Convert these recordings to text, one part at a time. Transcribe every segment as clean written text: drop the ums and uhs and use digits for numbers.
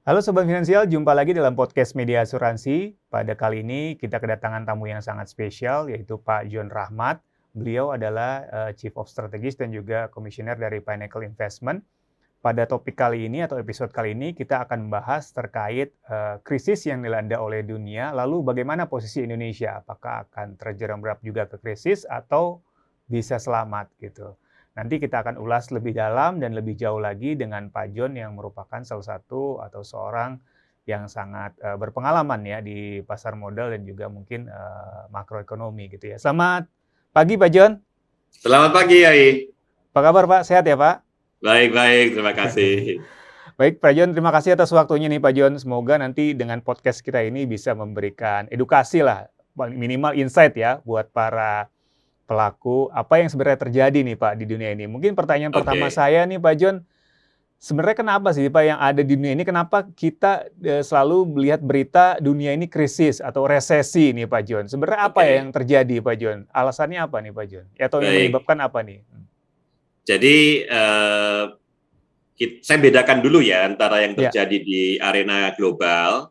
Halo Sobat Finansial, jumpa lagi dalam podcast Media Asuransi. Pada kali ini kita kedatangan tamu yang sangat spesial, yaitu Pak John Rahmat. Beliau adalah Chief of Strategist dan juga Komisioner dari Pinnacle Investment. Pada topik kali ini atau episode kali ini kita akan membahas terkait krisis yang dilanda oleh dunia, lalu bagaimana posisi Indonesia, apakah akan terjerembab juga ke krisis atau bisa selamat gitu. Nanti kita akan ulas lebih dalam dan lebih jauh lagi dengan Pak John yang merupakan salah satu atau seorang yang sangat berpengalaman ya di pasar modal dan juga mungkin makroekonomi gitu ya. Selamat pagi Pak John. Selamat pagi, Yai. Apa kabar Pak? Sehat ya Pak? Baik, terima kasih. Baik Pak John, terima kasih atas waktunya nih Pak John. Semoga nanti dengan podcast kita ini bisa memberikan edukasi lah, minimal insight ya buat para pelaku, apa yang sebenarnya terjadi nih Pak di dunia ini. Mungkin pertanyaan pertama saya nih Pak John, sebenarnya kenapa sih Pak yang ada di dunia ini, kenapa kita selalu melihat berita dunia ini krisis atau resesi nih Pak John? Sebenarnya apa ya yang terjadi Pak John? Alasannya apa nih Pak John? Atau yang menyebabkan apa nih? Jadi, saya bedakan dulu ya antara yang terjadi di arena global,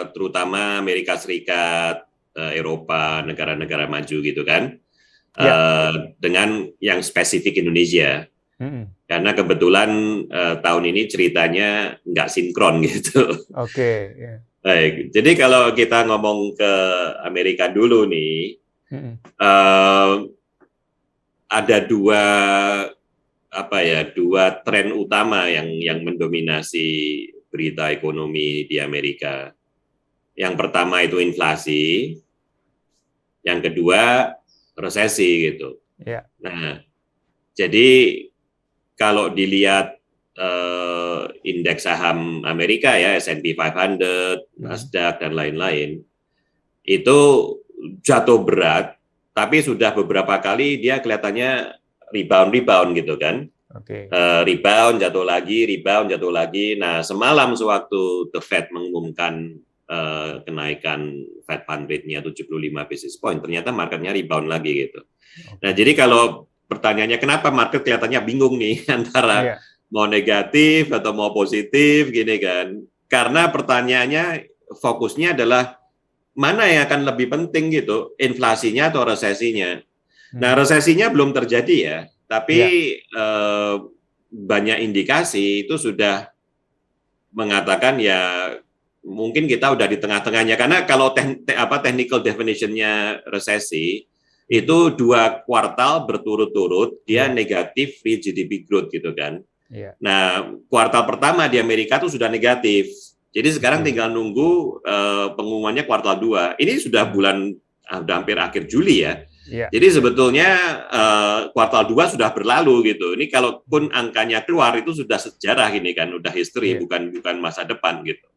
terutama Amerika Serikat, Eropa, negara-negara maju gitu kan. Dengan yang spesifik Indonesia, karena kebetulan tahun ini ceritanya nggak sinkron gitu. Baik, jadi kalau kita ngomong ke Amerika dulu nih, ada dua tren utama yang mendominasi berita ekonomi di Amerika. Yang pertama itu inflasi, yang kedua resesi gitu. Nah, jadi kalau dilihat indeks saham Amerika ya, S&P 500, Nasdaq dan lain-lain, itu jatuh berat, tapi sudah beberapa kali dia kelihatannya rebound gitu kan. Rebound, jatuh lagi. Nah, semalam sewaktu The Fed mengumumkan kenaikan Fed Fund Rate-nya 75 basis point, ternyata marketnya rebound lagi gitu. Nah, jadi kalau pertanyaannya kenapa market kelihatannya bingung nih antara mau negatif atau mau positif gini kan. Karena pertanyaannya fokusnya adalah mana yang akan lebih penting gitu, inflasinya atau resesinya. Nah, resesinya belum terjadi ya, tapi banyak indikasi itu sudah mengatakan ya mungkin kita udah di tengah-tengahnya, karena kalau technical definition-nya resesi itu 2 kuartal berturut-turut dia negatif real GDP growth gitu kan. Nah, kuartal pertama di Amerika itu sudah negatif. Jadi sekarang tinggal nunggu pengumumannya kuartal 2. Ini sudah bulan udah hampir akhir Juli ya. Jadi sebetulnya kuartal 2 sudah berlalu gitu. Ini kalaupun angkanya keluar itu sudah sejarah ini kan, udah history, bukan masa depan gitu.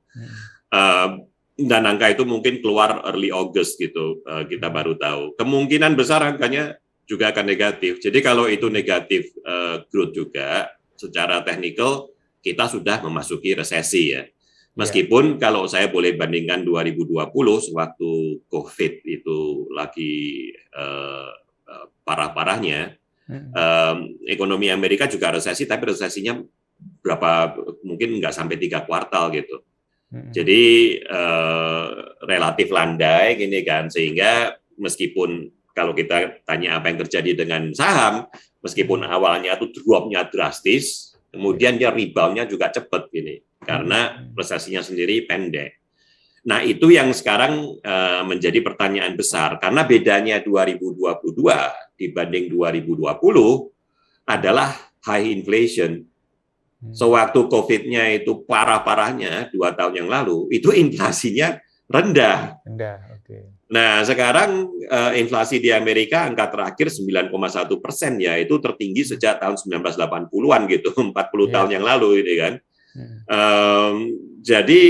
Dan angka itu mungkin keluar early August gitu, kita baru tahu. Kemungkinan besar angkanya juga akan negatif. Jadi kalau itu negatif growth juga, secara teknikal kita sudah memasuki resesi ya. Meskipun kalau saya boleh bandingkan 2020 sewaktu COVID itu lagi parah-parahnya, ekonomi Amerika juga resesi, tapi resesinya mungkin nggak sampai 3 kuartal gitu. Jadi relatif landai gini kan, sehingga meskipun kalau kita tanya apa yang terjadi dengan saham, meskipun awalnya itu drop-nya drastis, kemudian dia rebound-nya juga cepat gini, karena resesinya sendiri pendek. Nah, itu yang sekarang menjadi pertanyaan besar, karena bedanya 2022 dibanding 2020 adalah high inflation. Sewaktu COVID-nya itu parah-parahnya 2 tahun yang lalu, itu inflasinya rendah. Nah, sekarang inflasi di Amerika angka terakhir 9,1% ya, itu tertinggi sejak tahun 1980-an gitu, 40 tahun yang lalu ini kan. Jadi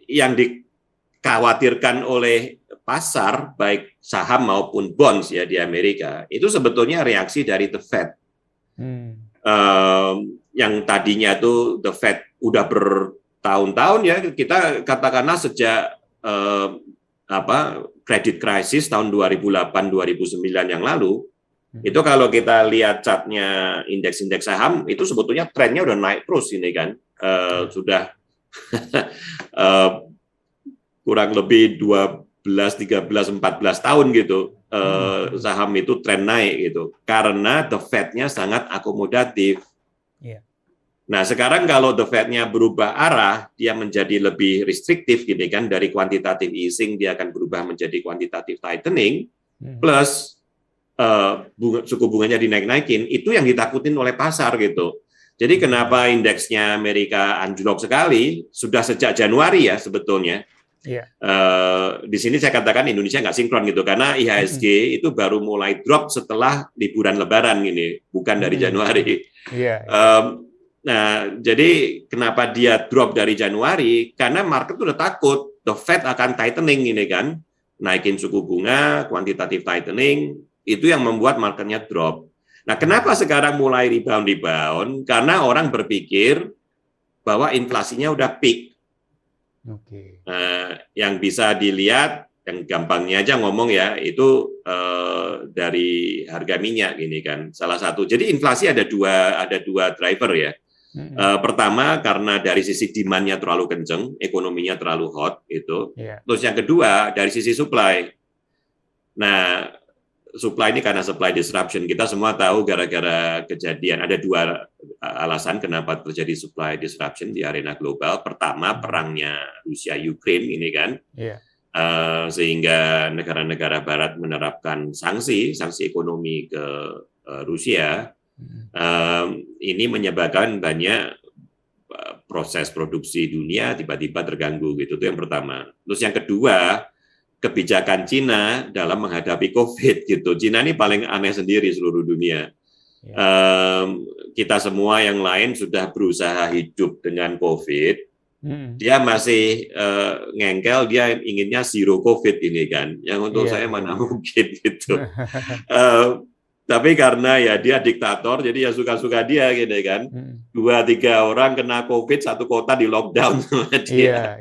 yang dikhawatirkan oleh pasar, baik saham maupun bonds ya di Amerika, itu sebetulnya reaksi dari The Fed. Yang tadinya tuh The Fed udah bertahun-tahun ya, kita katakanlah sejak credit crisis tahun 2008-2009 yang lalu, itu kalau kita lihat chartnya indeks-indeks saham, itu sebetulnya trennya udah naik terus ini kan, sudah kurang lebih 12, 13, 14 tahun gitu saham itu tren naik gitu karena the Fed-nya sangat akomodatif. Iya. Nah sekarang kalau the Fed-nya berubah arah, dia menjadi lebih restriktif gini kan, dari quantitative easing dia akan berubah menjadi quantitative tightening, plus suku bunganya dinaik-naikin, itu yang ditakutin oleh pasar gitu. Jadi kenapa indeksnya Amerika anjlok sekali sudah sejak Januari ya sebetulnya. Yeah. Di sini saya katakan Indonesia nggak sinkron gitu karena IHSG itu baru mulai drop setelah liburan Lebaran ini, bukan dari Januari. Nah, jadi kenapa dia drop dari Januari? Karena market udah takut the Fed akan tightening ini kan, naikin suku bunga, quantitative tightening, itu yang membuat marketnya drop. Nah, kenapa sekarang mulai rebound? Karena orang berpikir bahwa inflasinya udah peak. Yang bisa dilihat, yang gampangnya aja ngomong ya, itu dari harga minyak ini kan, salah satu. Jadi inflasi ada dua driver ya. Pertama karena dari sisi demand-nya terlalu kenceng, ekonominya terlalu hot itu. Terus yang kedua dari sisi supply. Nah, supply ini karena supply disruption. Kita semua tahu gara-gara kejadian, ada dua alasan kenapa terjadi supply disruption di arena global. Pertama, perangnya Rusia-Ukraine ini kan, sehingga negara-negara barat menerapkan sanksi ekonomi ke Rusia. Ini menyebabkan banyak proses produksi dunia tiba-tiba terganggu gitu. Itu yang pertama. Terus yang kedua, kebijakan Cina dalam menghadapi COVID gitu. Cina ini paling aneh sendiri seluruh dunia. Kita semua yang lain sudah berusaha hidup dengan COVID. Dia masih ngengkel, dia inginnya zero COVID ini kan. Yang untuk saya mana mungkin gitu. Tapi karena ya dia diktator, jadi ya suka-suka dia gitu kan. 2-3 orang kena COVID, satu kota di lockdown sama dia.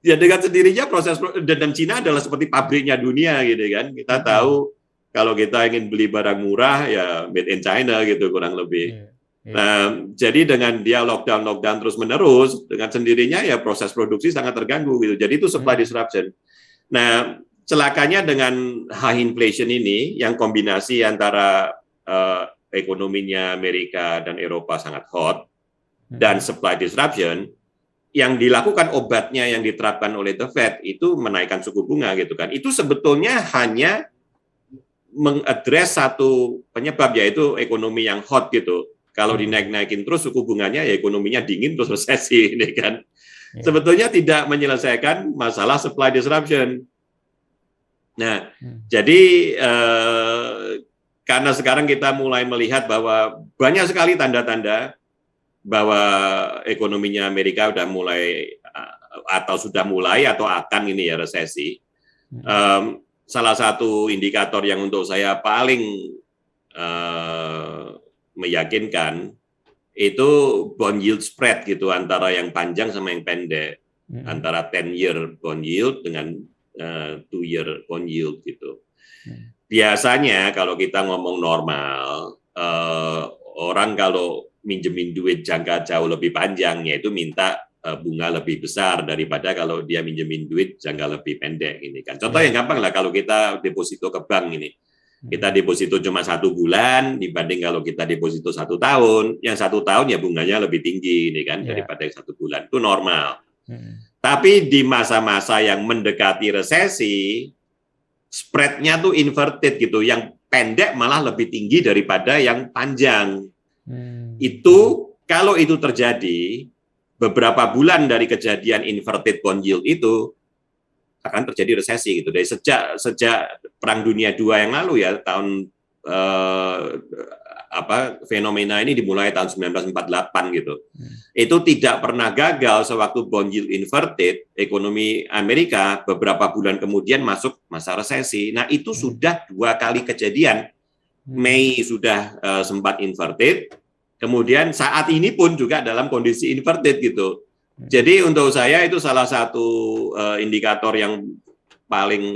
Ya dengan sendirinya proses, dan Cina adalah seperti pabriknya dunia gitu kan. Kita tahu kalau kita ingin beli barang murah ya made in China gitu kurang lebih. Nah, jadi dengan dia lockdown terus menerus, dengan sendirinya ya proses produksi sangat terganggu gitu. Jadi itu supply disruption. Nah, celakanya dengan high inflation ini, yang kombinasi antara ekonominya Amerika dan Eropa sangat hot, dan supply disruption, yang dilakukan obatnya yang diterapkan oleh the Fed itu menaikkan suku bunga gitu kan. Itu sebetulnya hanya mengadres satu penyebab, yaitu ekonomi yang hot gitu. Kalau dinaik-naikin terus suku bunganya, ya ekonominya dingin terus resesi ini kan. Sebetulnya tidak menyelesaikan masalah supply disruption. Nah, jadi karena sekarang kita mulai melihat bahwa banyak sekali tanda-tanda bahwa ekonominya Amerika udah mulai atau sudah mulai atau akan ini ya resesi. Salah satu indikator yang untuk saya paling meyakinkan itu bond yield spread gitu, antara yang panjang sama yang pendek, antara 10-year bond yield dengan 2-year bond yield gitu. Biasanya kalau kita ngomong normal, orang kalau minjemin duit jangka jauh lebih panjang, yaitu minta bunga lebih besar daripada kalau dia minjemin duit jangka lebih pendek ini kan. Contoh yang gampang lah, kalau kita deposito ke bank ini, kita deposito cuma 1 bulan dibanding kalau kita deposito 1 tahun, yang 1 tahun ya bunganya lebih tinggi ini kan daripada yang 1 bulan, itu normal. Tapi di masa-masa yang mendekati resesi, spread-nya tuh inverted gitu, yang pendek malah lebih tinggi daripada yang panjang. Itu kalau itu terjadi beberapa bulan dari kejadian inverted bond yield itu, akan terjadi resesi gitu. Dari sejak Perang Dunia II yang lalu ya, tahun fenomena ini dimulai tahun 1948 gitu. Itu tidak pernah gagal. Sewaktu bond yield inverted, ekonomi Amerika beberapa bulan kemudian masuk masa resesi. Nah, itu sudah 2 kali kejadian. Mei sudah sempat inverted, kemudian saat ini pun juga dalam kondisi inverted gitu. Jadi untuk saya itu salah satu indikator yang paling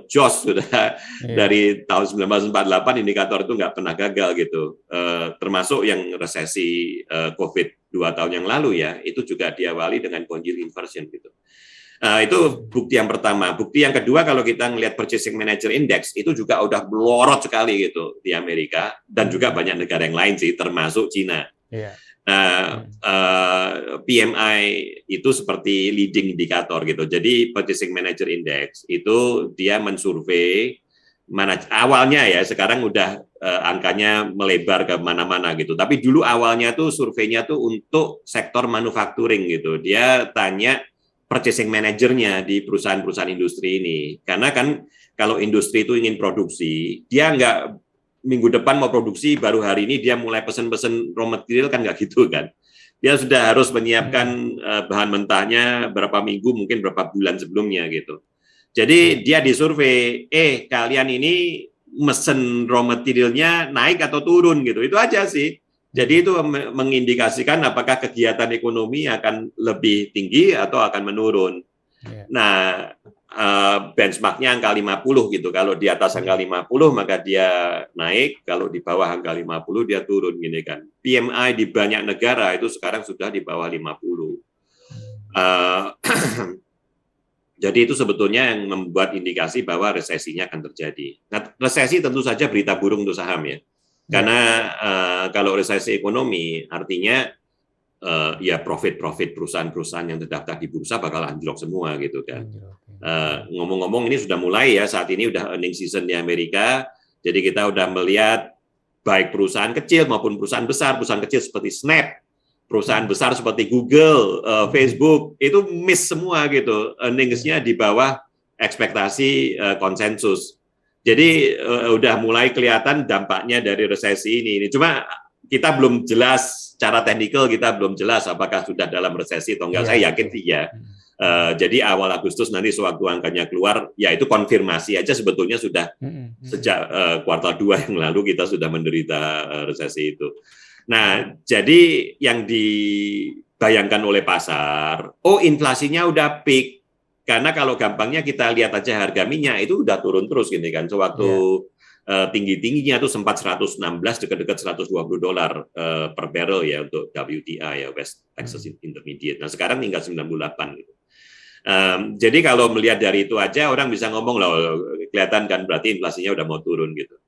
jos sudah dari tahun 1948 indikator itu nggak pernah gagal gitu. Termasuk yang resesi COVID 2 tahun yang lalu ya, itu juga diawali dengan bond yield inversion gitu. Itu bukti yang pertama. Bukti yang kedua kalau kita ngelihat Purchasing Manager Index itu juga udah melorot sekali gitu di Amerika dan juga banyak negara yang lain sih, termasuk Cina. PMI itu seperti leading indikator gitu. Jadi Purchasing Manager Index itu dia mensurvei mana awalnya ya, sekarang udah angkanya melebar ke mana-mana gitu. Tapi dulu awalnya tuh surveinya tuh untuk sektor manufacturing gitu. Dia tanya purchasing manajernya di perusahaan-perusahaan industri ini. Karena kan kalau industri itu ingin produksi, dia nggak minggu depan mau produksi, baru hari ini dia mulai pesen-pesen raw material, kan nggak gitu kan. Dia sudah harus menyiapkan bahan mentahnya berapa minggu, mungkin berapa bulan sebelumnya gitu. Jadi dia disurvei, kalian ini mesen raw materialnya naik atau turun gitu, itu aja sih. Jadi itu mengindikasikan apakah kegiatan ekonomi akan lebih tinggi atau akan menurun. Nah, benchmarknya angka 50 gitu. Kalau di atas angka 50 maka dia naik, kalau di bawah angka 50 dia turun gini kan. PMI di banyak negara itu sekarang sudah di bawah 50. Jadi itu sebetulnya yang membuat indikasi bahwa resesinya akan terjadi. Nah, resesi tentu saja berita burung untuk saham ya. Karena kalau resesi ekonomi artinya ya profit perusahaan-perusahaan yang terdaftar di bursa bakal anjlok semua gitu kan. Ngomong-ngomong ini sudah mulai ya, saat ini udah earning season di Amerika, jadi kita udah melihat baik perusahaan kecil maupun perusahaan besar, perusahaan kecil seperti Snap, perusahaan besar seperti Google, Facebook, itu miss semua gitu, earnings-nya di bawah ekspektasi konsensus. Jadi udah mulai kelihatan dampaknya dari resesi ini. Cuma kita belum jelas, secara teknikal kita belum jelas apakah sudah dalam resesi atau enggak. Saya yakin sih ya. Jadi awal Agustus nanti sewaktu angkanya keluar, ya itu konfirmasi aja sebetulnya sudah sejak kuartal 2 yang lalu kita sudah menderita resesi itu. Nah, jadi yang dibayangkan oleh pasar, inflasinya udah peak. Karena kalau gampangnya kita lihat aja harga minyak itu udah turun terus gini kan. Sewaktu tinggi-tingginya tuh sempat 116, dekat-dekat $120 per barrel ya untuk WTI ya, West Texas Intermediate. Nah sekarang tinggal 98 gitu. Jadi kalau melihat dari itu aja orang bisa ngomong loh, kelihatan kan berarti inflasinya udah mau turun gitu.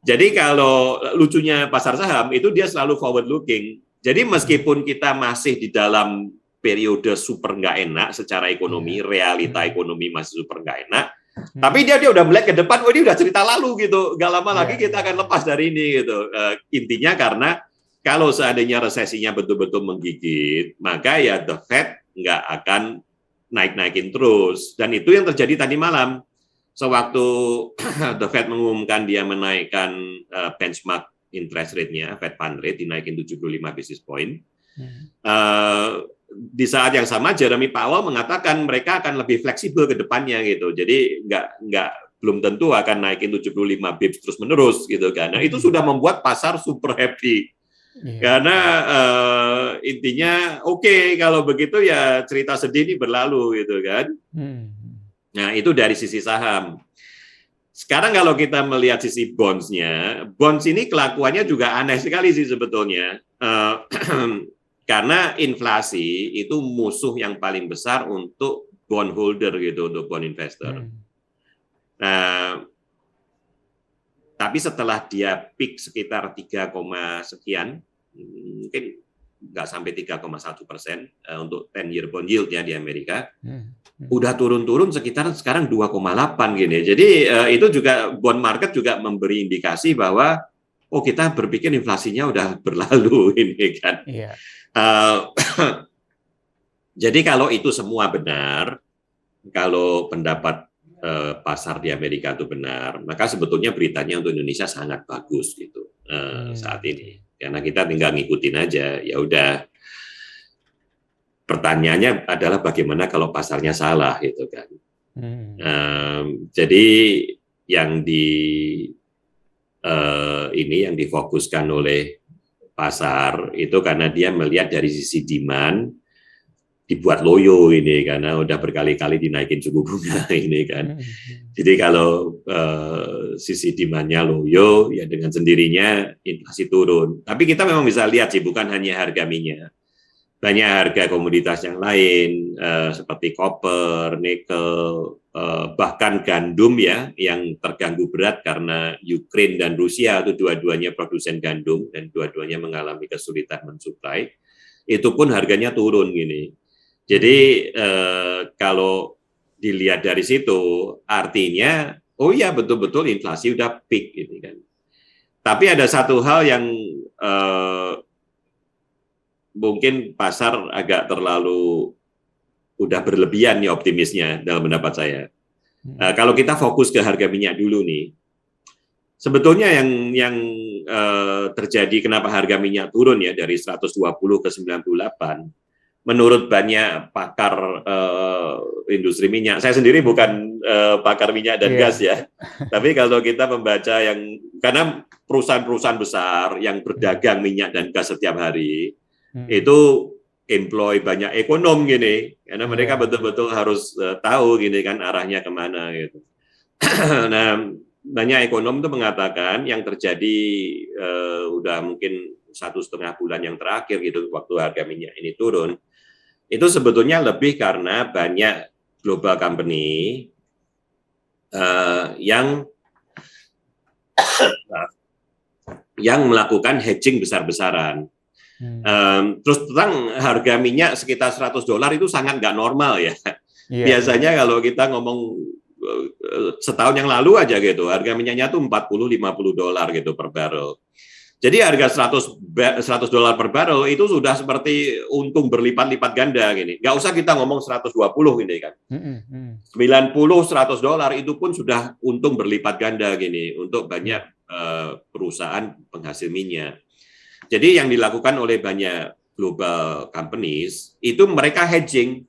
Jadi kalau lucunya pasar saham itu dia selalu forward looking. Jadi meskipun kita masih di dalam periode super nggak enak secara ekonomi, realita ekonomi masih super nggak enak, tapi dia udah melihat ke depan, ini udah cerita lalu gitu, nggak lama lagi kita akan lepas dari ini gitu. Intinya karena kalau seandainya resesinya betul-betul menggigit, maka ya the Fed nggak akan naik-naikin terus, dan itu yang terjadi tadi malam. Sewaktu the Fed mengumumkan dia menaikkan benchmark interest rate-nya, Fed Fund Rate dinaikin 75 basis point. Di saat yang sama Jeremy Powell mengatakan mereka akan lebih fleksibel ke depannya gitu. Jadi belum tentu akan naikin 75 bips terus menerus gitu kan. Nah, itu sudah membuat pasar super happy. Karena intinya oke, kalau begitu ya cerita sedih ini berlalu gitu kan. Nah, itu dari sisi saham. Sekarang kalau kita melihat sisi bonds-nya, bonds ini kelakuannya juga aneh sekali sih sebetulnya. Karena inflasi itu musuh yang paling besar untuk bond holder gitu, untuk bond investor. Nah, tapi setelah dia peak sekitar 3, sekian, mungkin nggak sampai 3,1% untuk 10-year bond yield-nya di Amerika, udah turun-turun sekitar sekarang 2,8 gini. Jadi itu juga bond market juga memberi indikasi bahwa kita berpikir inflasinya udah berlalu ini kan. Jadi kalau itu semua benar, kalau pendapat pasar di Amerika itu benar, maka sebetulnya beritanya untuk Indonesia sangat bagus gitu saat ini. Karena kita tinggal ngikutin aja, ya udah. Pertanyaannya adalah bagaimana kalau pasarnya salah gitu kan. Jadi yang yang difokuskan oleh pasar itu karena dia melihat dari sisi demand dibuat loyo ini karena udah berkali-kali dinaikin suku bunga ini kan. Jadi kalau sisi demand-nya loyo, ya dengan sendirinya inflasi turun. Tapi kita memang bisa lihat sih, bukan hanya harga minyak. Banyak harga komoditas yang lain, seperti koper, nikel, bahkan gandum ya, yang terganggu berat karena Ukraina dan Rusia itu dua-duanya produsen gandum dan dua-duanya mengalami kesulitan mensuplai. Itu pun harganya turun gini. Jadi kalau dilihat dari situ, artinya, oh ya betul-betul inflasi udah peak ini kan. Tapi ada satu hal yang mungkin pasar agak terlalu udah berlebihan nih optimisnya dalam pendapat saya. Kalau kita fokus ke harga minyak dulu nih, sebetulnya yang terjadi kenapa harga minyak turun ya dari 120 ke 98. Menurut banyak pakar industri minyak, saya sendiri bukan pakar minyak dan gas ya, tapi kalau kita membaca yang, karena perusahaan-perusahaan besar yang berdagang minyak dan gas setiap hari, itu employ banyak ekonom gini, karena mereka betul-betul harus tahu gini kan arahnya kemana gitu. Nah, banyak ekonom itu mengatakan yang terjadi udah mungkin 1,5 bulan yang terakhir gitu waktu harga minyak ini turun, itu sebetulnya lebih karena banyak global company yang melakukan hedging besar-besaran. Terus terang harga minyak sekitar $100 itu sangat nggak normal ya. Biasanya kalau kita ngomong setahun yang lalu aja gitu, harga minyaknya tuh $40-50 gitu per barrel. Jadi harga $100 per barrel itu sudah seperti untung berlipat-lipat ganda gini. Nggak usah kita ngomong 120 gini kan. $90-100 itu pun sudah untung berlipat ganda gini untuk banyak perusahaan penghasil minyak. Jadi yang dilakukan oleh banyak global companies itu mereka hedging,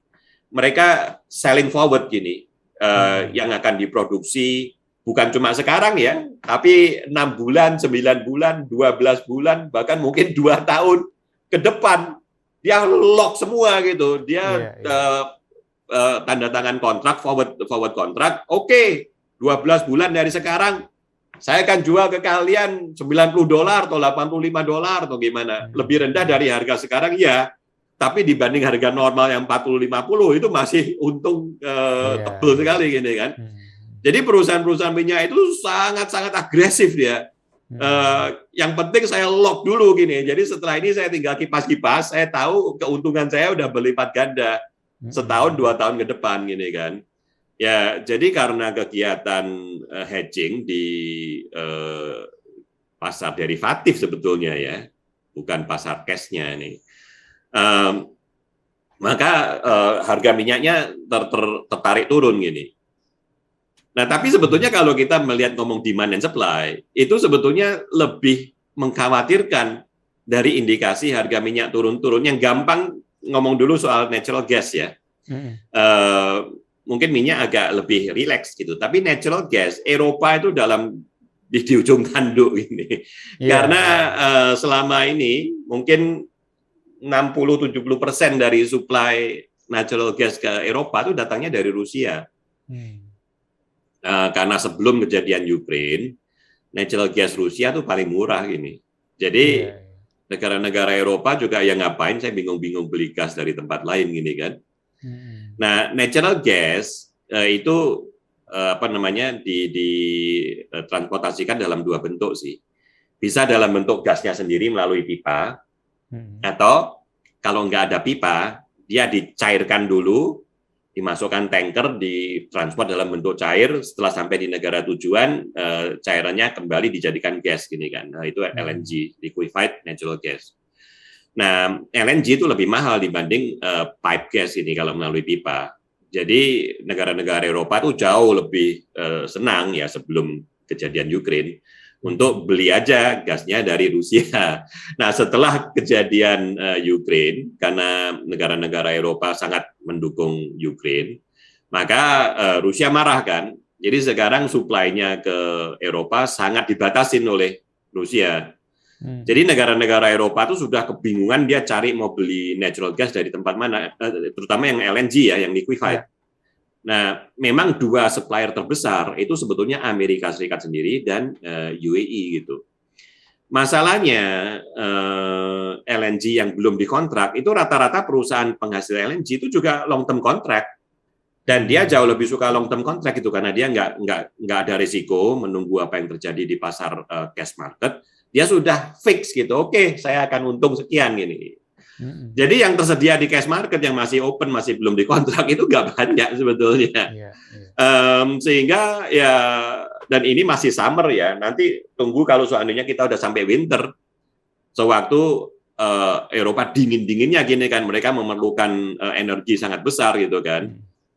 mereka selling forward gini, yang akan diproduksi bukan cuma sekarang ya, tapi 6 bulan, 9 bulan, 12 bulan, bahkan mungkin 2 tahun ke depan. Dia lock semua gitu. Dia tanda tangan kontrak, forward kontrak, oke, 12 bulan dari sekarang, saya akan jual ke kalian $90 atau $85 atau gimana. Lebih rendah dari harga sekarang, ya. Tapi dibanding harga normal yang 40-50 itu masih untung tebel sekali gini kan. Jadi perusahaan-perusahaan minyak itu sangat-sangat agresif dia. Yang penting saya lock dulu gini. Jadi setelah ini saya tinggal kipas-kipas, saya tahu keuntungan saya udah berlipat ganda setahun 2 tahun ke depan gini kan. Ya, jadi karena kegiatan hedging di pasar derivatif sebetulnya ya, bukan pasar cash-nya nih. Maka harga minyaknya tertarik turun gini. Nah, tapi sebetulnya kalau kita melihat ngomong demand and supply, itu sebetulnya lebih mengkhawatirkan dari indikasi harga minyak turun-turun. Yang gampang ngomong dulu soal natural gas ya. Mungkin minyak agak lebih rileks gitu, tapi natural gas Eropa itu di ujung tanduk ini. Karena selama ini mungkin 60-70% dari supply natural gas ke Eropa itu datangnya dari Rusia. Karena sebelum kejadian Ukraina, natural gas Rusia tuh paling murah gini. Jadi negara-negara Eropa juga yang ngapain, saya bingung-bingung beli gas dari tempat lain gini kan. Nah, natural gas itu ditransportasikan dalam 2 bentuk sih. Bisa dalam bentuk gasnya sendiri melalui pipa, atau kalau nggak ada pipa, dia dicairkan dulu, dimasukkan tanker, ditransport dalam bentuk cair, setelah sampai di negara tujuan, cairannya kembali dijadikan gas gini kan. Nah, itu LNG, liquefied natural gas. Nah, LNG itu lebih mahal dibanding pipe gas ini kalau melalui pipa. Jadi negara-negara Eropa itu jauh lebih senang ya sebelum kejadian Ukraina untuk beli aja gasnya dari Rusia. Nah, setelah kejadian Ukraina, karena negara-negara Eropa sangat mendukung Ukraina, maka Rusia marah kan. Jadi sekarang suplainya ke Eropa sangat dibatasin oleh Rusia. Jadi negara-negara Eropa itu sudah kebingungan dia cari mau beli natural gas dari tempat mana, terutama yang LNG ya, yang liquefied. Nah, memang dua supplier terbesar itu sebetulnya Amerika Serikat sendiri dan UAE gitu. Masalahnya LNG yang belum dikontrak itu rata-rata perusahaan penghasil LNG itu juga long term contract. Dan dia jauh lebih suka long term contract itu karena dia nggak ada risiko menunggu apa yang terjadi di pasar cash market. Dia sudah fix gitu. Oke, saya akan untung sekian gini. Jadi yang tersedia di cash market yang masih open, masih belum dikontrak itu nggak banyak sebetulnya. Sehingga ya, dan ini masih summer ya. Nanti tunggu kalau seandainya kita udah sampai winter, sewaktu Eropa dingin-dinginnya gini kan, mereka memerlukan energi sangat besar gitu kan.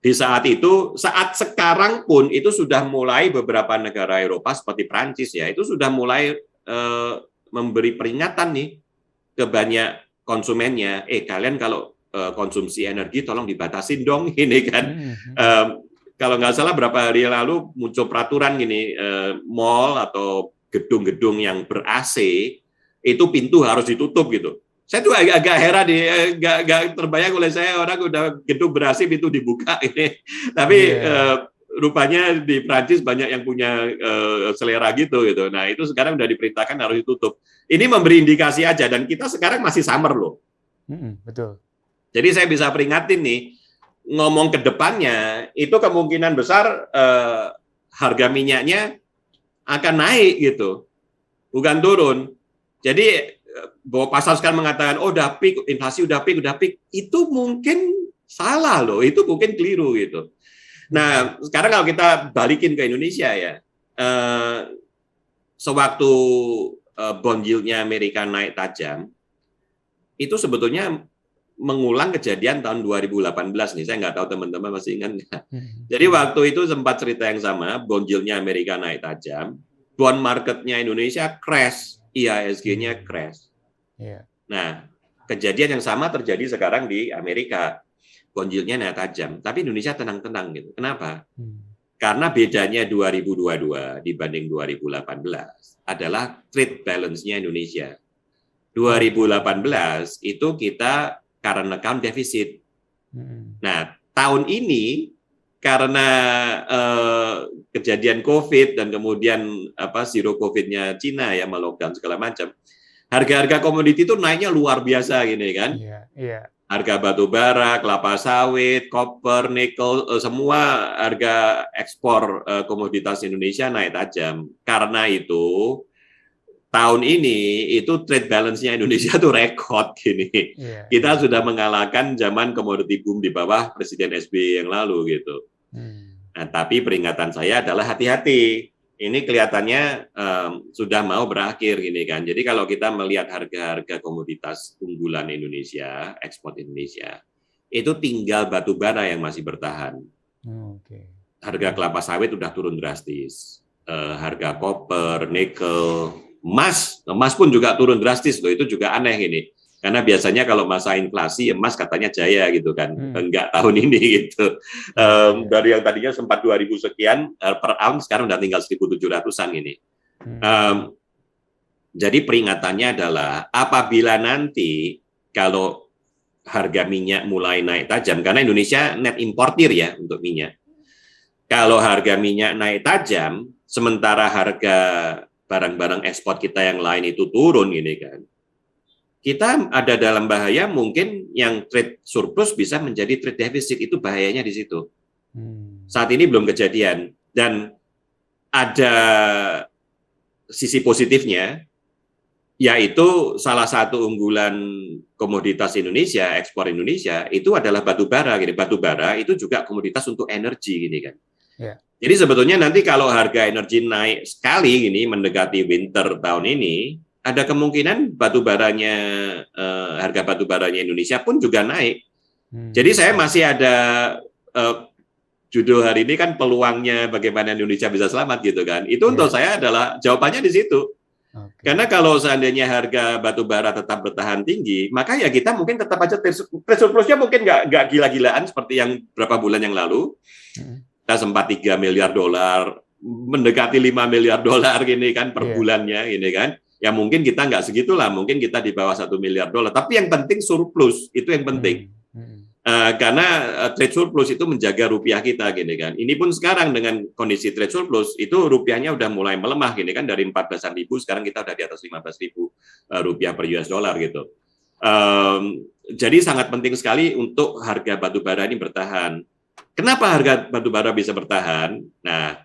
Di saat itu, saat sekarang pun itu sudah mulai beberapa negara Eropa seperti Prancis ya, itu sudah mulai memberi peringatan nih ke banyak konsumennya, kalian kalau konsumsi energi tolong dibatasin dong, ini kan. Kalau nggak salah berapa hari lalu muncul peraturan gini, mall atau gedung-gedung yang ber-AC itu pintu harus ditutup gitu. Saya tuh agak heran nih, nggak terbayang oleh saya orang udah gedung ber-AC pintu dibuka ini. Tapi rupanya di Prancis banyak yang punya selera gitu. Nah itu sekarang udah diperintahkan harus ditutup. Ini memberi indikasi aja dan kita sekarang masih summer loh. Betul. Jadi saya bisa peringatin nih, ngomong ke depannya itu kemungkinan besar harga minyaknya akan naik gitu, bukan turun. Jadi bahwa pasar sekarang mengatakan udah peak, inflasi udah peak, itu mungkin salah loh, itu mungkin keliru gitu. Nah, sekarang kalau kita balikin ke Indonesia ya, sewaktu bond yield-nya Amerika naik tajam, itu sebetulnya mengulang kejadian tahun 2018 nih. Saya nggak tahu teman-teman masih ingat nggak? Jadi waktu itu sempat cerita yang sama, bond yield-nya Amerika naik tajam, bond market-nya Indonesia crash, IHSG-nya crash. Nah, kejadian yang sama terjadi sekarang di Amerika. Bond yield-nya naik tajam, tapi Indonesia tenang-tenang gitu. Kenapa? Karena bedanya 2022 dibanding 2018 adalah trade balance-nya Indonesia. 2018 itu kita current account deficit. Nah, tahun ini karena kejadian COVID dan kemudian zero COVID-nya Cina ya, melockdown segala macam, harga-harga komoditi itu naiknya luar biasa gini kan. Harga batu bara, kelapa sawit, koper, nikel, semua harga ekspor komoditas Indonesia naik tajam. Karena itu tahun ini itu trade balance-nya Indonesia tuh rekor gini. Kita sudah mengalahkan zaman komoditi boom di bawah Presiden SBY yang lalu gitu. Nah, tapi peringatan saya adalah hati-hati. Ini kelihatannya sudah mau berakhir gini kan. Jadi kalau kita melihat harga-harga komoditas unggulan Indonesia, ekspor Indonesia, itu tinggal batu bara yang masih bertahan. Harga kelapa sawit udah turun drastis. Harga koper, nikel, emas pun juga turun drastis loh. Itu juga aneh ini. Karena biasanya kalau masa inflasi emas katanya jaya gitu kan. Enggak tahun ini gitu. Dari yang tadinya sempat 2.000 sekian per ounce sekarang udah tinggal 1.700-an ini. Jadi peringatannya adalah apabila nanti kalau harga minyak mulai naik tajam, karena Indonesia net importir ya untuk minyak. Kalau harga minyak naik tajam, sementara harga barang-barang ekspor kita yang lain itu turun gini kan. Kita ada dalam bahaya, mungkin yang trade surplus bisa menjadi trade deficit, itu bahayanya di situ. Saat ini belum kejadian, dan ada sisi positifnya, yaitu salah satu unggulan komoditas Indonesia, ekspor Indonesia, itu adalah batu bara. Batu bara itu juga komoditas untuk energi gini kan. Jadi sebetulnya nanti kalau harga energi naik sekali gini mendekati winter tahun ini, ada kemungkinan harga batu baranya Indonesia pun juga naik. Jadi saya masih ada judul hari ini kan peluangnya bagaimana Indonesia bisa selamat gitu kan. Itu untuk saya adalah jawabannya di situ. Karena kalau seandainya harga batu bara tetap bertahan tinggi, maka ya kita mungkin tetap aja trade surplusnya mungkin nggak gila-gilaan seperti yang berapa bulan yang lalu. Kita sempat 3 miliar dolar, mendekati 5 miliar dolar gini kan per bulannya gini kan. ya mungkin kita nggak segitulah, mungkin kita di bawah $1 miliar. Tapi yang penting surplus, itu yang penting. Karena trade surplus itu menjaga rupiah kita gini kan. Ini pun sekarang dengan kondisi trade surplus itu rupiahnya udah mulai melemah gini kan, dari 14.000 sekarang kita udah di atas 15.000 rupiah per US dollar gitu. Jadi sangat penting sekali untuk harga batubara ini bertahan. Kenapa harga batubara bisa bertahan? Nah,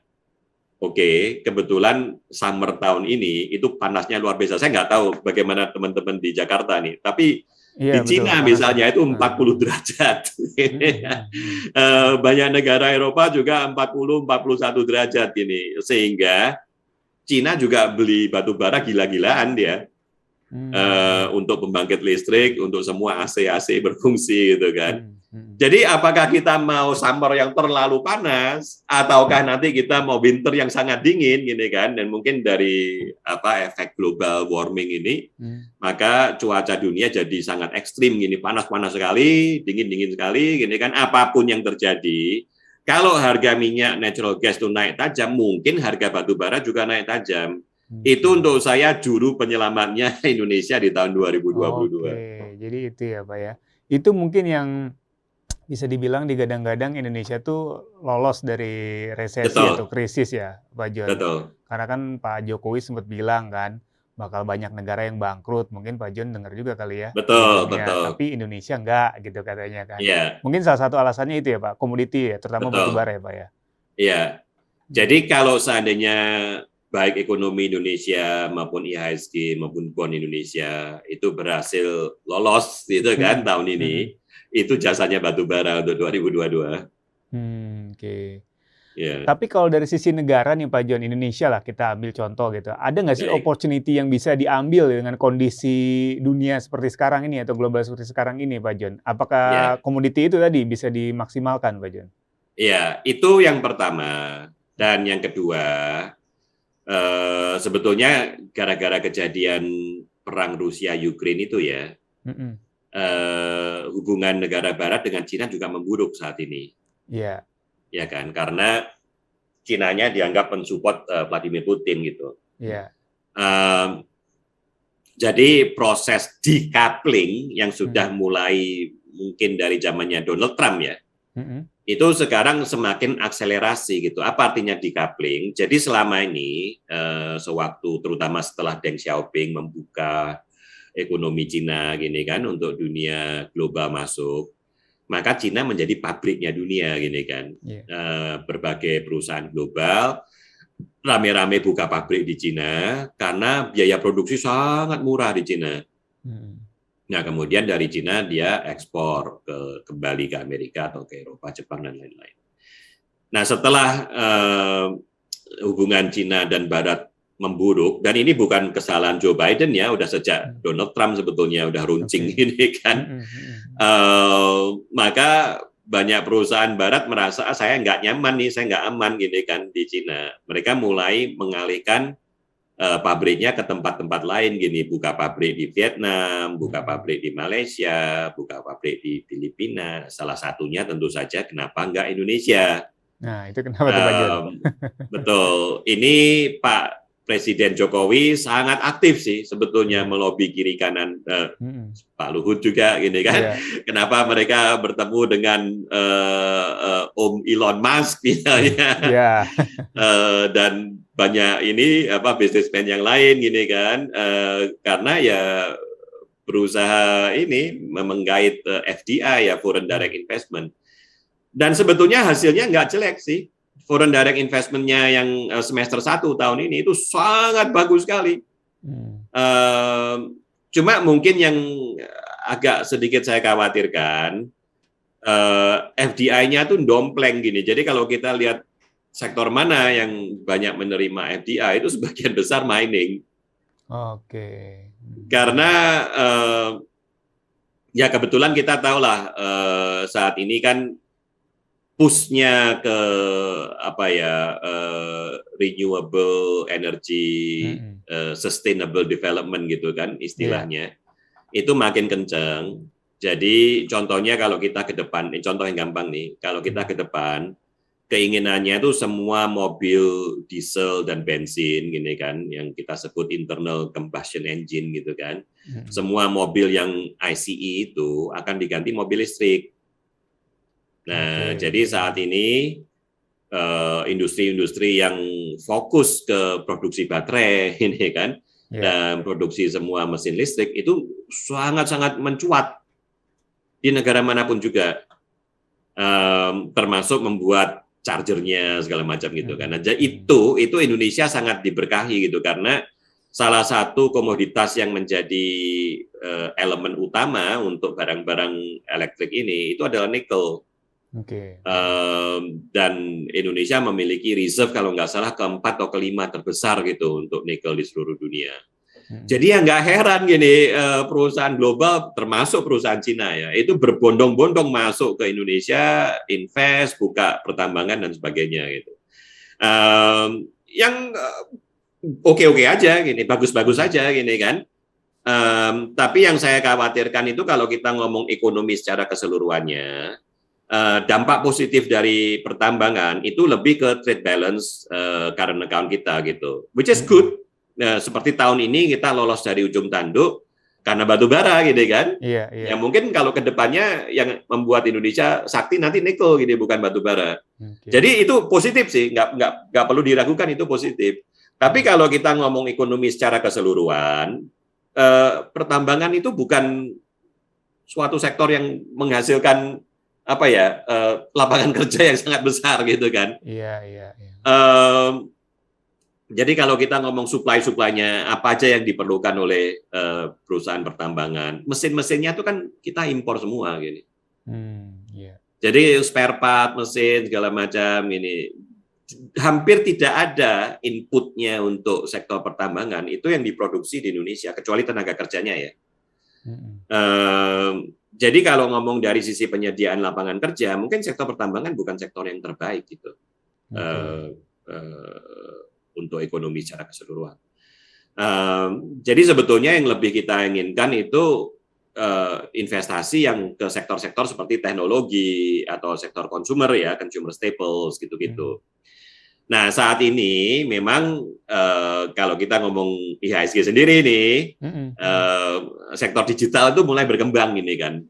oke, kebetulan summer tahun ini itu panasnya luar biasa. Saya nggak tahu bagaimana teman-teman di Jakarta nih, tapi di Cina misalnya itu 40 derajat. Banyak negara Eropa juga 40-41 derajat ini. Sehingga Cina juga beli batu bara gila-gilaan dia. Untuk pembangkit listrik, untuk semua AC berfungsi gitu kan. Jadi apakah kita mau summer yang terlalu panas ataukah nanti kita mau winter yang sangat dingin gini kan, dan mungkin dari efek global warming ini maka cuaca dunia jadi sangat ekstrim gini, panas-panas sekali, dingin-dingin sekali gini kan. Apapun yang terjadi, kalau harga minyak natural gas itu naik tajam, mungkin harga batu bara juga naik tajam. Itu untuk saya juru penyelamatnya Indonesia di tahun 2022. Oke, jadi itu ya Pak ya. Itu mungkin yang bisa dibilang digadang-gadang Indonesia tuh lolos dari resesi atau krisis ya, Pak John. Betul. Karena kan Pak Jokowi sempat bilang kan, bakal banyak negara yang bangkrut. Mungkin Pak John dengar juga kali ya. Betul. Tapi Indonesia enggak gitu katanya kan. Yeah. Mungkin salah satu alasannya itu ya Pak, komoditi ya, terutama batubara ya Pak ya. Iya. Jadi kalau seandainya baik ekonomi Indonesia maupun IHSG maupun BON Indonesia itu berhasil lolos gitu kan tahun ini, itu jasanya batubara untuk 2022. Oke. Yeah. Tapi kalau dari sisi negara nih Pak John, Indonesia lah kita ambil contoh gitu. Ada nggak sih opportunity yang bisa diambil dengan kondisi dunia seperti sekarang ini atau global seperti sekarang ini Pak John? Apakah komoditi itu tadi bisa dimaksimalkan Pak John? Iya, itu yang pertama. Dan yang kedua, sebetulnya gara-gara kejadian perang Rusia-Ukraine itu ya, hubungan negara Barat dengan Cina juga memburuk saat ini. Iya. Ya kan, karena Cinanya dianggap mensupport Vladimir Putin gitu. Iya. Jadi proses decoupling yang sudah mulai mungkin dari zamannya Donald Trump ya, itu sekarang semakin akselerasi gitu. Apa artinya decoupling? Jadi selama ini sewaktu terutama setelah Deng Xiaoping membuka ekonomi Cina gini kan untuk dunia global masuk, maka Cina menjadi pabriknya dunia gini kan. Berbagai perusahaan global rame-rame buka pabrik di Cina karena biaya produksi sangat murah di Cina. Nah, kemudian dari Cina dia ekspor kembali ke Amerika atau ke Eropa, Jepang, dan lain-lain. Nah, setelah hubungan Cina dan Barat memburuk, dan ini bukan kesalahan Joe Biden ya, udah sejak Donald Trump sebetulnya udah runcing ini kan. Maka banyak perusahaan Barat merasa saya nggak nyaman nih, saya nggak aman gini kan di Cina. Mereka mulai mengalihkan pabriknya ke tempat-tempat lain gini, buka pabrik di Vietnam, buka pabrik di Malaysia, buka pabrik di Filipina. Salah satunya tentu saja kenapa nggak Indonesia. Nah, itu kenapa tuh Pak John? Betul. Ini Pak Presiden Jokowi sangat aktif sih sebetulnya melobi kiri kanan, Pak Luhut juga gini kan. Kenapa mereka bertemu dengan Om Elon Musk misalnya, dan banyak ini bisnismen yang lain gini kan, karena ya berusaha ini menggait FDI ya, foreign direct investment, dan sebetulnya hasilnya nggak jelek sih. Foreign direct investment-nya yang semester 1 tahun ini itu sangat bagus sekali. Cuma mungkin yang agak sedikit saya khawatirkan, FDI-nya tuh dompleng gini. Jadi kalau kita lihat sektor mana yang banyak menerima FDI itu sebagian besar mining. Oke. Karena ya kebetulan kita tahulah saat ini kan push-nya ke renewable energy, sustainable development gitu kan istilahnya, itu makin kencang. Jadi contohnya kalau kita ke depan, contoh yang gampang nih, kalau kita ke depan keinginannya itu semua mobil diesel dan bensin gini kan, yang kita sebut internal combustion engine gitu kan. Semua mobil yang ICE itu akan diganti mobil listrik. Nah, jadi saat ini industri-industri yang fokus ke produksi baterai ini kan, dan produksi semua mesin listrik itu sangat-sangat mencuat di negara manapun juga, termasuk membuat chargernya segala macam gitu kan. Nah, itu Indonesia sangat diberkahi gitu, karena salah satu komoditas yang menjadi elemen utama untuk barang-barang elektrik ini itu adalah nikel. Dan Indonesia memiliki reserve kalau nggak salah keempat atau kelima terbesar gitu untuk nikel di seluruh dunia. Jadi ya nggak heran gini, perusahaan global termasuk perusahaan Cina ya, itu berbondong-bondong masuk ke Indonesia, invest, buka pertambangan dan sebagainya gitu. Yang oke-oke aja gini, bagus-bagus aja gini kan. Tapi yang saya khawatirkan itu kalau kita ngomong ekonomi secara keseluruhannya, dampak positif dari pertambangan itu lebih ke trade balance current account kita gitu, which is good. Nah, seperti tahun ini kita lolos dari ujung tanduk karena batu bara gitu kan. Ya mungkin kalau ke depannya yang membuat Indonesia sakti nanti nikel gitu, bukan batu bara. Jadi itu positif sih, nggak perlu diragukan, itu positif. Tapi kalau kita ngomong ekonomi secara keseluruhan, pertambangan itu bukan suatu sektor yang menghasilkan lapangan kerja yang sangat besar gitu kan. Jadi kalau kita ngomong supply-nya, apa aja yang diperlukan oleh perusahaan pertambangan, mesin-mesinnya itu kan kita impor semua gini. Jadi spare part, mesin segala macam ini hampir tidak ada inputnya untuk sektor pertambangan itu yang diproduksi di Indonesia, kecuali tenaga kerjanya ya. Jadi kalau ngomong dari sisi penyediaan lapangan kerja, mungkin sektor pertambangan bukan sektor yang terbaik gitu. Untuk ekonomi secara keseluruhan. Jadi sebetulnya yang lebih kita inginkan itu investasi yang ke sektor-sektor seperti teknologi atau sektor consumer ya, consumer staples gitu-gitu. Nah saat ini memang kalau kita ngomong IHSG sendiri nih, sektor digital itu mulai berkembang ini kan.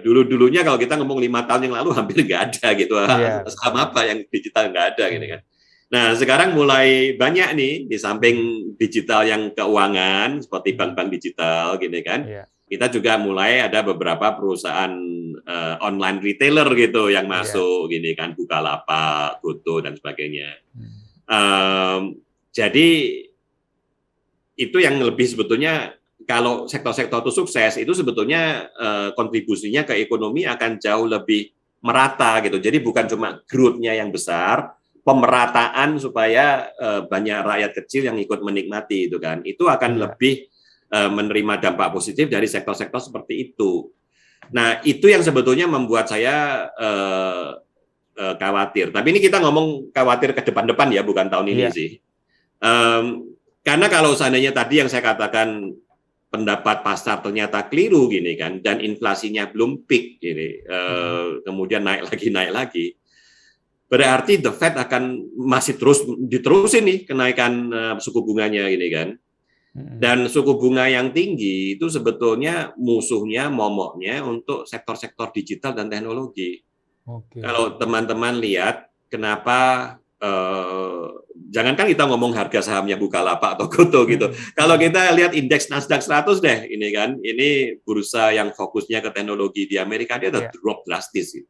Dulunya kalau kita ngomong 5 tahun yang lalu hampir nggak ada gitu, saham apa yang digital nggak ada gini kan. Nah, sekarang mulai banyak nih, di samping digital yang keuangan, seperti bank-bank digital, gini kan, kita juga mulai ada beberapa perusahaan online retailer gitu yang masuk, gini kan, Bukalapak, Goto, dan sebagainya. Jadi, itu yang lebih sebetulnya, kalau sektor-sektor itu sukses, itu sebetulnya kontribusinya ke ekonomi akan jauh lebih merata gitu. Jadi, bukan cuma growth-nya yang besar, pemerataan supaya banyak rakyat kecil yang ikut menikmati itu kan, itu akan lebih menerima dampak positif dari sektor-sektor seperti itu. Nah itu yang sebetulnya membuat saya khawatir. Tapi ini kita ngomong khawatir ke depan-depan ya, bukan tahun ini sih. Karena kalau seandainya tadi yang saya katakan pendapat pasar ternyata keliru gini kan, dan inflasinya belum peak gini, kemudian naik lagi. Berarti the Fed akan masih diterusin nih kenaikan suku bunganya ini kan. Dan suku bunga yang tinggi itu sebetulnya musuhnya, momoknya untuk sektor-sektor digital dan teknologi. Kalau teman-teman lihat kenapa jangankan kita ngomong harga sahamnya Bukalapak atau Goto gitu. Kalau kita lihat indeks Nasdaq 100 deh ini kan, ini bursa yang fokusnya ke teknologi di Amerika, dia udah drop drastis gitu.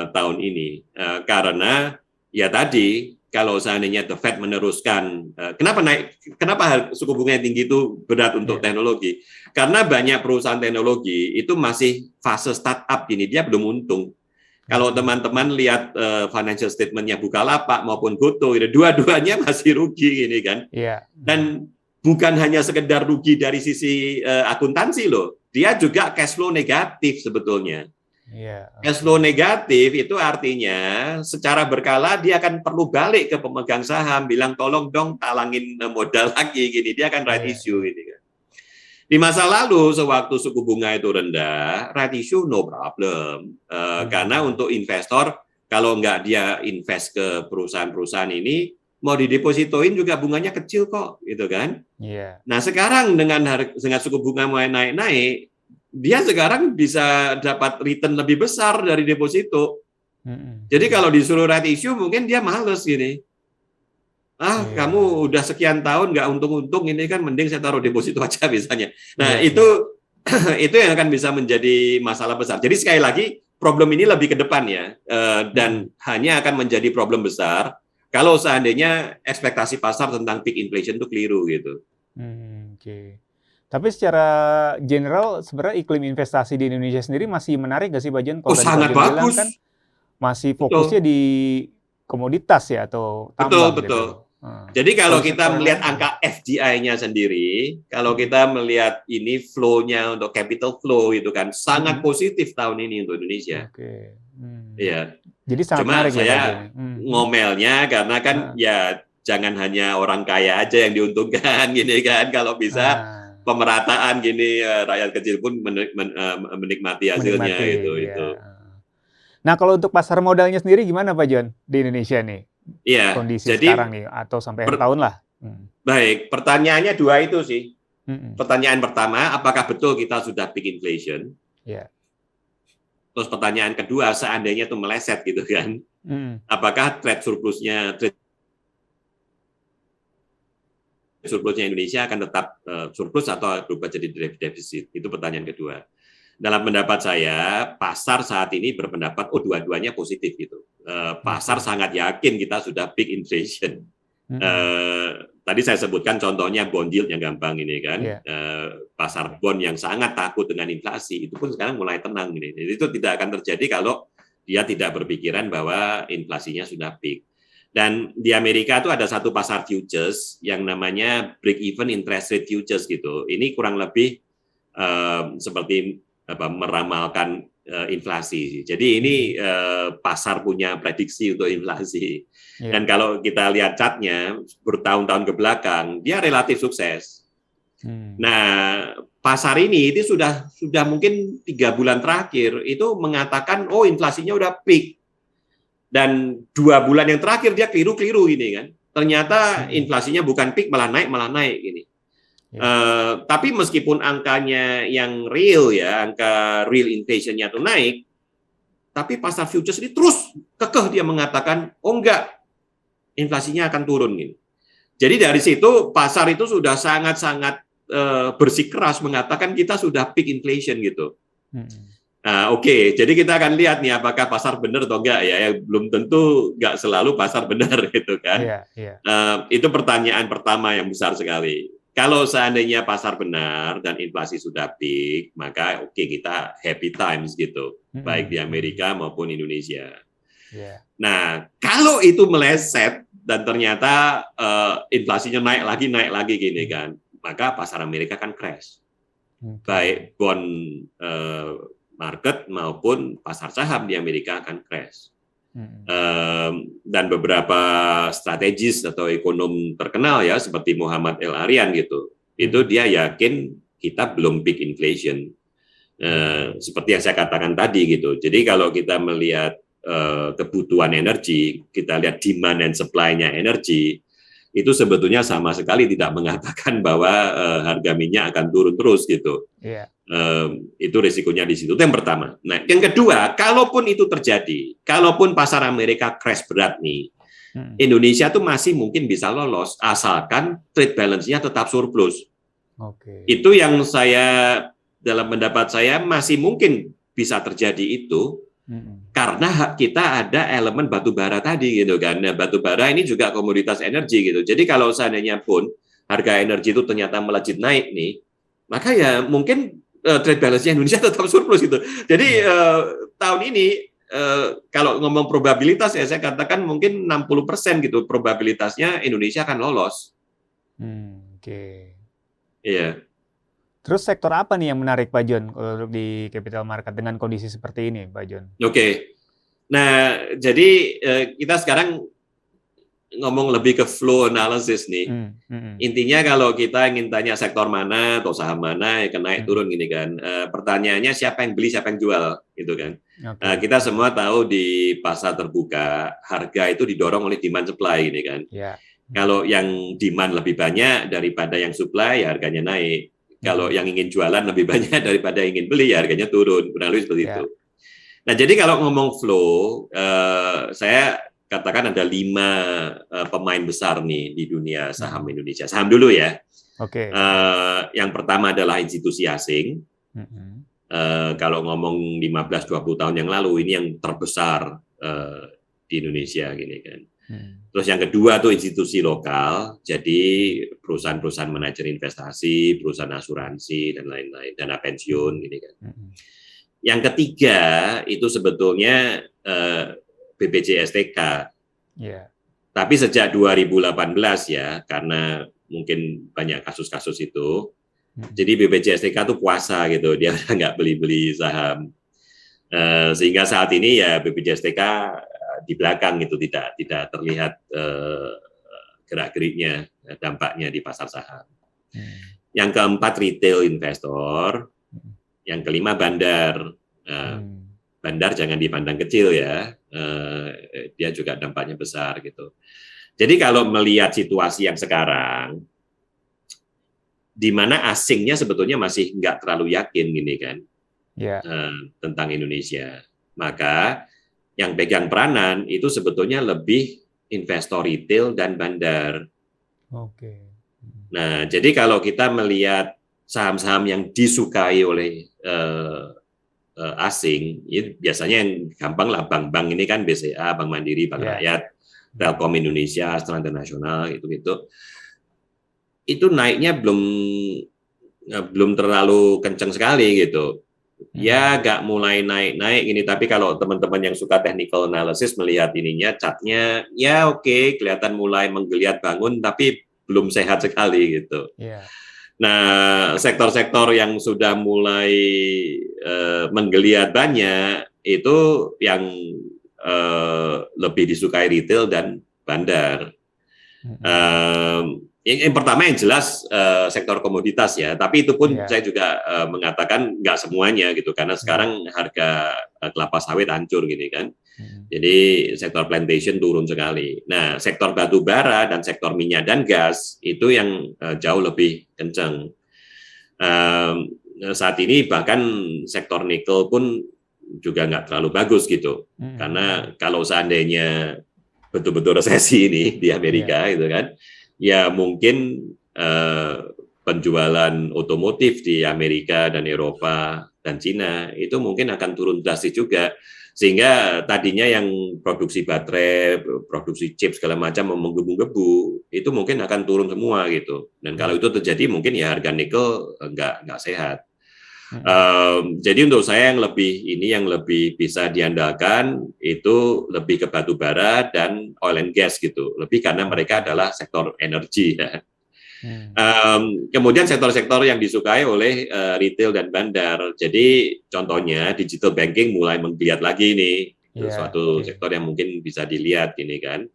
Tahun ini karena ya tadi kalau seandainya the Fed meneruskan kenapa suku bunga yang tinggi itu berat untuk teknologi, karena banyak perusahaan teknologi itu masih fase startup gini, dia belum untung. Kalau teman-teman lihat financial statementnya Bukalapak maupun Goto, dua-duanya masih rugi gini kan, dan bukan hanya sekedar rugi dari sisi akuntansi loh, dia juga cash flow negatif sebetulnya. Cash flow negatif itu artinya secara berkala dia akan perlu balik ke pemegang saham, bilang tolong dong talangin modal lagi gini, dia akan right issue gini kan. Di masa lalu sewaktu suku bunga itu rendah, right issue no problem, karena untuk investor kalau nggak dia invest ke perusahaan-perusahaan ini, mau didepositoin juga bunganya kecil kok, gitu kan? Iya. Nah sekarang dengan suku bunga mulai naik-naik, dia sekarang bisa dapat return lebih besar dari deposito. Jadi kalau disuruh right issue, mungkin dia males gini. Iya. Kamu udah sekian tahun nggak untung-untung, ini kan mending saya taruh deposito aja misalnya. Nah, Iya, itu iya. itu yang akan bisa menjadi masalah besar. Jadi sekali lagi, problem ini lebih ke depan ya, dan hanya akan menjadi problem besar kalau seandainya ekspektasi pasar tentang peak inflation itu keliru gitu. Oke. Tapi secara general sebenarnya iklim investasi di Indonesia sendiri masih menarik nggak sih Pak Jon? Kalau Oh, tadi Pak sangat Jon bilang kan bagus. masih fokusnya Betul, di komoditas ya atau betul, tambang betul. gitu. Jadi kalau Kalau kita sektor yang melihat lain gimana? angka FDI-nya sendiri, kalau Mm-mm. kita melihat ini flow-nya untuk capital flow itu kan sangat Mm-mm. positif tahun ini untuk Indonesia. Oke. Iya. Jadi sangat Cuma menarik ya Pak saya Jon. ngomelnya karena kan Ah, ya jangan hanya orang kaya aja yang diuntungkan gini kan. Kalau bisa ah. pemerataan gini, rakyat kecil pun menikmati hasilnya Menikmati itu. ya. Nah, kalau untuk pasar modalnya sendiri gimana Pak Jon di Indonesia nih? Iya, Kondisi jadi sekarang nih atau sampai akhir tahun lah. baik, pertanyaannya dua itu sih. Mm-mm. Pertanyaan pertama, apakah betul kita sudah peak inflation? Ya. Terus pertanyaan kedua, seandainya itu meleset gitu kan, Mm. apakah trade surplusnya Indonesia akan tetap surplus atau berubah jadi defisit? Itu pertanyaan kedua. Dalam pendapat saya, pasar saat ini berpendapat, dua-duanya positif gitu. Pasar Oke. sangat yakin kita sudah peak inflation. Mm-mm. Tadi saya sebutkan contohnya bond yield yang gampang ini kan, Ya. pasar bond yang sangat takut dengan inflasi itu pun sekarang mulai tenang ini. Jadi itu tidak akan terjadi kalau dia tidak berpikiran bahwa inflasinya sudah peak. Dan di Amerika itu ada satu pasar futures yang namanya break even interest rate futures gitu. Ini kurang lebih seperti meramalkan inflasi. Jadi ini pasar punya prediksi untuk inflasi. Ya. Dan kalau kita lihat chartnya bertahun-tahun ke belakang, dia relatif sukses. Nah, pasar ini itu sudah mungkin 3 bulan terakhir itu mengatakan inflasinya udah peak. Dan 2 bulan yang terakhir dia keliru-keliru ini kan. Ternyata inflasinya bukan peak, malah naik gini. Tapi meskipun angkanya yang real ya, angka real inflation-nya itu naik, tapi pasar futures ini terus kekeh dia mengatakan, enggak, inflasinya akan turun gitu. Jadi dari situ pasar itu sudah sangat-sangat bersikeras mengatakan kita sudah peak inflation gitu. Oke, jadi kita akan lihat nih apakah pasar benar atau enggak ya. Belum tentu enggak selalu pasar benar gitu kan. Itu pertanyaan pertama yang besar sekali. Kalau seandainya pasar benar dan inflasi sudah peak, maka kita happy times gitu, baik di Amerika maupun Indonesia. Nah, kalau itu meleset dan ternyata inflasinya naik lagi gini kan, maka pasar Amerika kan crash. Baik bond market maupun pasar saham di Amerika akan crash. Dan beberapa strategis atau ekonom terkenal ya seperti Muhammad El Aryan gitu, itu dia yakin kita belum peak inflation. Seperti yang saya katakan tadi gitu. Jadi kalau kita melihat kebutuhan energi, kita lihat demand and supply-nya energi, itu sebetulnya sama sekali tidak mengatakan bahwa harga minyak akan turun terus gitu. Itu risikonya di situ. Itu yang pertama. Nah, yang kedua, kalaupun itu terjadi, kalaupun pasar Amerika crash berat nih, Indonesia tuh masih mungkin bisa lolos asalkan trade balance-nya tetap surplus. Itu yang dalam pendapat saya masih mungkin bisa terjadi itu. Karena kita ada elemen batu bara tadi gitu kan. Nah, batu bara ini juga komoditas energi gitu. Jadi kalau seandainya pun harga energi itu ternyata melejit naik nih, maka ya mungkin trade balance-nya Indonesia tetap surplus gitu. Jadi tahun ini kalau ngomong probabilitas ya saya katakan mungkin 60% gitu probabilitasnya Indonesia akan lolos. Iya. Terus sektor apa nih yang menarik Pak Jon kalau di capital market dengan kondisi seperti ini Pak Jon? Oke. Nah, jadi kita sekarang ngomong lebih ke flow analysis nih. Intinya kalau kita ingin tanya sektor mana atau saham mana yang naik turun gini kan, pertanyaannya siapa yang beli, siapa yang jual, gitu kan. Kita semua tahu di pasar terbuka harga itu didorong oleh demand supply gini kan. Kalau yang demand lebih banyak daripada yang supply, ya harganya naik. Kalau yang ingin jualan lebih banyak daripada yang ingin beli, ya harganya turun. Kurang lebih seperti itu. Nah, jadi kalau ngomong flow, saya katakan ada 5 pemain besar nih di dunia saham Indonesia. Saham dulu ya. Yang pertama adalah institusi asing. Kalau ngomong 15-20 tahun yang lalu, ini yang terbesar di Indonesia gini kan. Terus yang kedua tuh institusi lokal, jadi perusahaan-perusahaan manajer investasi, perusahaan asuransi dan lain-lain, dana pensiun gini kan. Yang ketiga itu sebetulnya BPJS/TK. Tapi sejak 2018 ya, karena mungkin banyak kasus-kasus itu, jadi BPJS/TK itu puasa gitu, dia udah nggak beli-beli saham. Sehingga saat ini ya BPJS/TK di belakang itu tidak terlihat gerak-geriknya, dampaknya di pasar saham. Yang keempat retail investor. Yang kelima bandar. Bandar jangan dipandang kecil ya, dia juga dampaknya besar gitu. Jadi kalau melihat situasi yang sekarang, di mana asingnya sebetulnya masih nggak terlalu yakin gini kan, tentang Indonesia, maka yang pegang peranan itu sebetulnya lebih investor retail dan bandar. Nah, jadi kalau kita melihat saham-saham yang disukai oleh asing, itu biasanya yang gampang lah bank-bank ini kan BCA, Bank Mandiri, Bank Rakyat, Telkom Indonesia, Astra International, itu naiknya belum terlalu kencang sekali gitu. Ya nggak mulai naik ini, tapi kalau teman-teman yang suka technical analysis melihat ininya, chartnya ya oke, kelihatan mulai menggeliat bangun, tapi belum sehat sekali gitu. Nah, sektor-sektor yang sudah mulai menggeliat banyak itu yang lebih disukai retail dan bandar. Yang pertama yang jelas sektor komoditas ya, tapi itu pun saya juga mengatakan nggak semuanya gitu, karena sekarang harga kelapa sawit hancur gini kan. Jadi sektor plantation turun sekali. Nah, sektor batu bara dan sektor minyak dan gas itu yang jauh lebih kencang. Saat ini bahkan sektor nikel pun juga nggak terlalu bagus gitu, karena kalau seandainya betul-betul resesi ini di Amerika gitu kan, ya mungkin penjualan otomotif di Amerika dan Eropa dan Cina itu mungkin akan turun drastis juga, sehingga tadinya yang produksi baterai, produksi chip segala macam menggebu-gebu, itu mungkin akan turun semua gitu. Dan kalau itu terjadi mungkin ya harga nikel nggak sehat. Jadi untuk saya yang lebih bisa diandalkan itu lebih ke batu bara dan oil and gas gitu, lebih karena mereka adalah sektor energi ya. Kemudian sektor-sektor yang disukai oleh retail dan bandar. Jadi contohnya digital banking mulai menggeliat lagi nih, suatu sektor yang mungkin bisa dilihat ini kan.